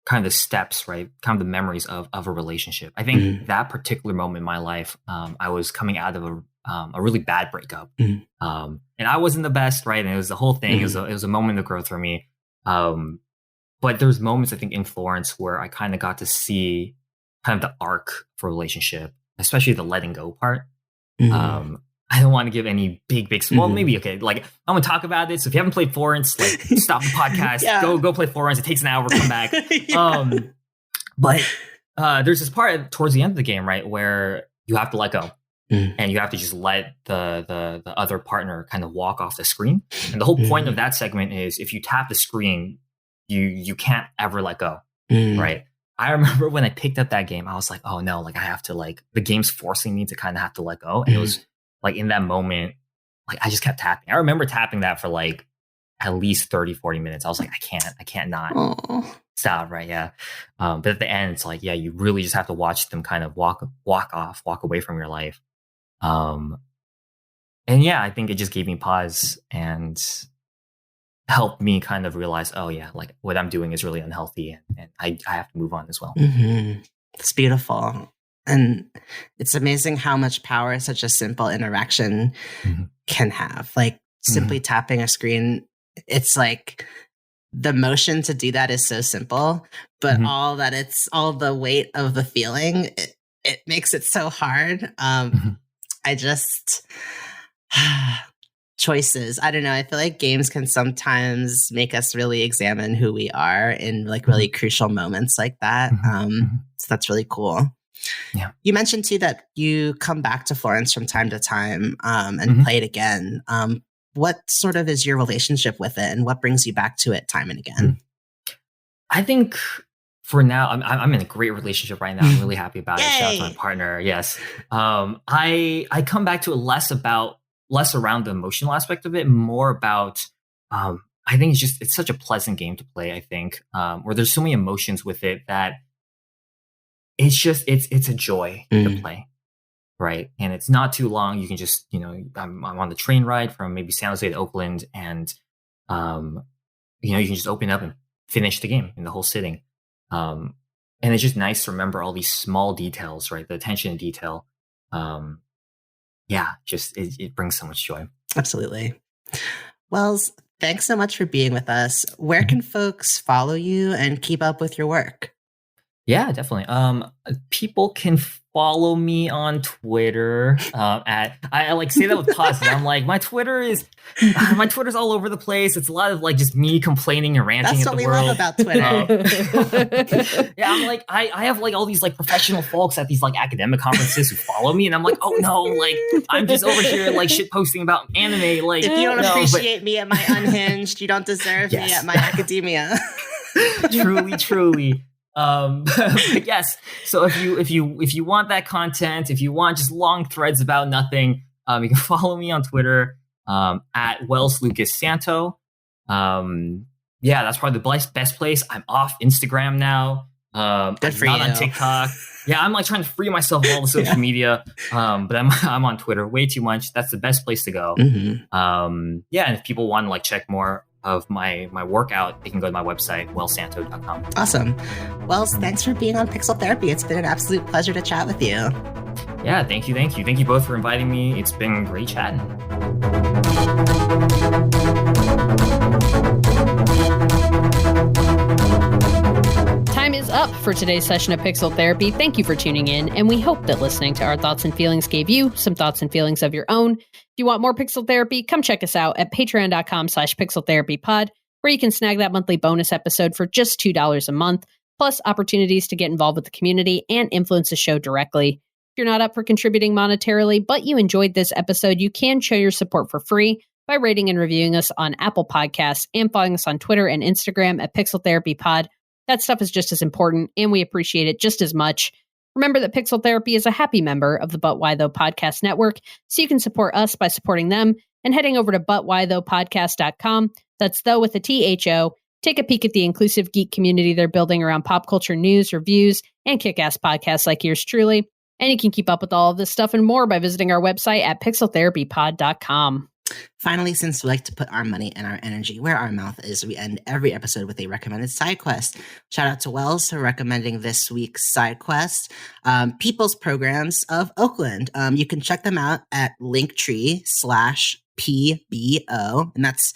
kind of the steps, right? Kind of the memories of a relationship. I think that particular moment in my life, I was coming out of a really bad breakup, and I wasn't the best, right? And it was the whole thing. It was a moment of growth for me. But there's moments I think in Florence where I kind of got to see kind of the arc for a relationship, especially the letting go part. I don't want to give any big, well, maybe, okay. Like, I'm going to talk about this. If you haven't played Florence, like, stop the podcast, go play Florence. It takes an hour, come back. But there's this part towards the end of the game, right, where you have to let go. And you have to just let the other partner kind of walk off the screen. And the whole point of that segment is if you tap the screen, you can't ever let go, right? I remember when I picked up that game, I was like, oh no, like I have to, like, the game's forcing me to kind of have to let go. And it was like in that moment, like I just kept tapping. I remember tapping that for like at least 30, 40 minutes. I was like, I can't not stop, right? Yeah. But at the end, it's like, yeah, you really just have to watch them kind of walk away from your life. And yeah, I think it just gave me pause and helped me kind of realize, oh yeah, like what I'm doing is really unhealthy and I have to move on as well. It's beautiful. And it's amazing how much power such a simple interaction can have. Like simply tapping a screen, it's like the motion to do that is so simple, but all the weight of the feeling, it makes it so hard. Choices. I don't know. I feel like games can sometimes make us really examine who we are in like really crucial moments like that. So that's really cool. Yeah. You mentioned too that you come back to Florence from time to time and play it again. What sort of is your relationship with it, and what brings you back to it time and again? I think for now, I'm in a great relationship right now. I'm really happy about it. Shout out to my partner. Yes. I come back to it less around the emotional aspect of it, more about I think it's such a pleasant game to play. I think where there's so many emotions with it that it's a joy to play, right? And it's not too long. You can just, I'm on the train ride from maybe San Jose to Oakland, and you can just open up and finish the game in the whole sitting. And it's just nice to remember all these small details, right? The attention to detail. It brings so much joy. Absolutely. Wells, thanks so much for being with us. Where can folks follow you and keep up with your work? Yeah, definitely. People can follow me on Twitter I like say that with pauses. I'm like, my Twitter's all over the place. It's a lot of like just me complaining and ranting at the world. That's what we love about Twitter. Yeah, I'm like, I have like all these like professional folks at these like academic conferences who follow me, and I'm like, oh no, like I'm just over here like shit posting about anime. Like, if you don't appreciate me at my unhinged, you don't deserve me at my academia. Truly. But yes. So if you want that content, if you want just long threads about nothing, you can follow me on Twitter at Wells Santo. That's probably the best place. I'm off Instagram now. Good for I'm not you. on TikTok. Yeah, I'm like trying to free myself of all the social media, but I'm on Twitter way too much. That's the best place to go. And if people want to like check more of my workout, they can go to my website, wellsanto.com. Awesome. Wells, thanks for being on Pixel Therapy. It's been an absolute pleasure to chat with you. Yeah, thank you. Thank you both for inviting me. It's been great chatting. Time is up for today's session of Pixel Therapy. Thank you for tuning in, and we hope that listening to our thoughts and feelings gave you some thoughts and feelings of your own. If you want more Pixel Therapy, come check us out at patreon.com/pixeltherapypod, where you can snag that monthly bonus episode for just $2 a month, plus opportunities to get involved with the community and influence the show directly. If you're not up for contributing monetarily, but you enjoyed this episode, you can show your support for free by rating and reviewing us on Apple Podcasts and following us on Twitter and Instagram at Pixel Therapy Pod. That stuff is just as important, and we appreciate it just as much. Remember that Pixel Therapy is a happy member of the But Why Though podcast network, so you can support us by supporting them and heading over to butwhythoughpodcast.com. That's though with a THO. Take a peek at the inclusive geek community they're building around pop culture news, reviews, and kick-ass podcasts like yours truly. And you can keep up with all of this stuff and more by visiting our website at pixeltherapypod.com. Finally, since we like to put our money and our energy where our mouth is, we end every episode with a recommended side quest. Shout out to Wells for recommending this week's side quest, People's Programs of Oakland. You can check them out at linktree/PBO, and that's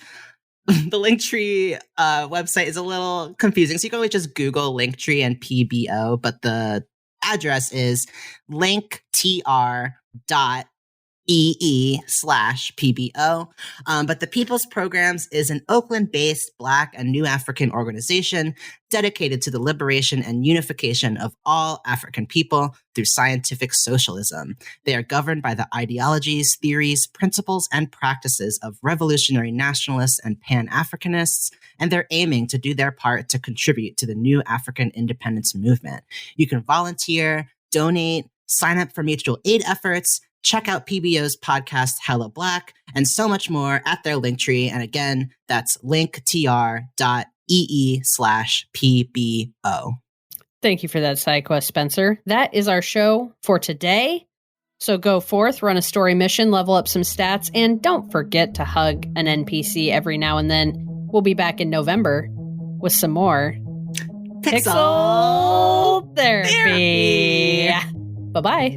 the Linktree website is a little confusing, so you can always just Google Linktree and PBO, but the address is linktr.ee/PBO. But the People's Programs is an Oakland-based Black and New African organization dedicated to the liberation and unification of all African people through scientific socialism. They are governed by the ideologies, theories, principles, and practices of revolutionary nationalists and Pan-Africanists, and they're aiming to do their part to contribute to the new African independence movement. You can volunteer, donate, sign up for mutual aid efforts, check out PBO's podcast, Hello Black, and so much more at their Linktree. And again, that's linktr.ee/PBO. Thank you for that side quest, Spencer. That is our show for today. So go forth, run a story mission, level up some stats, and don't forget to hug an NPC every now and then. We'll be back in November with some more Pixel Therapy. Bye-bye.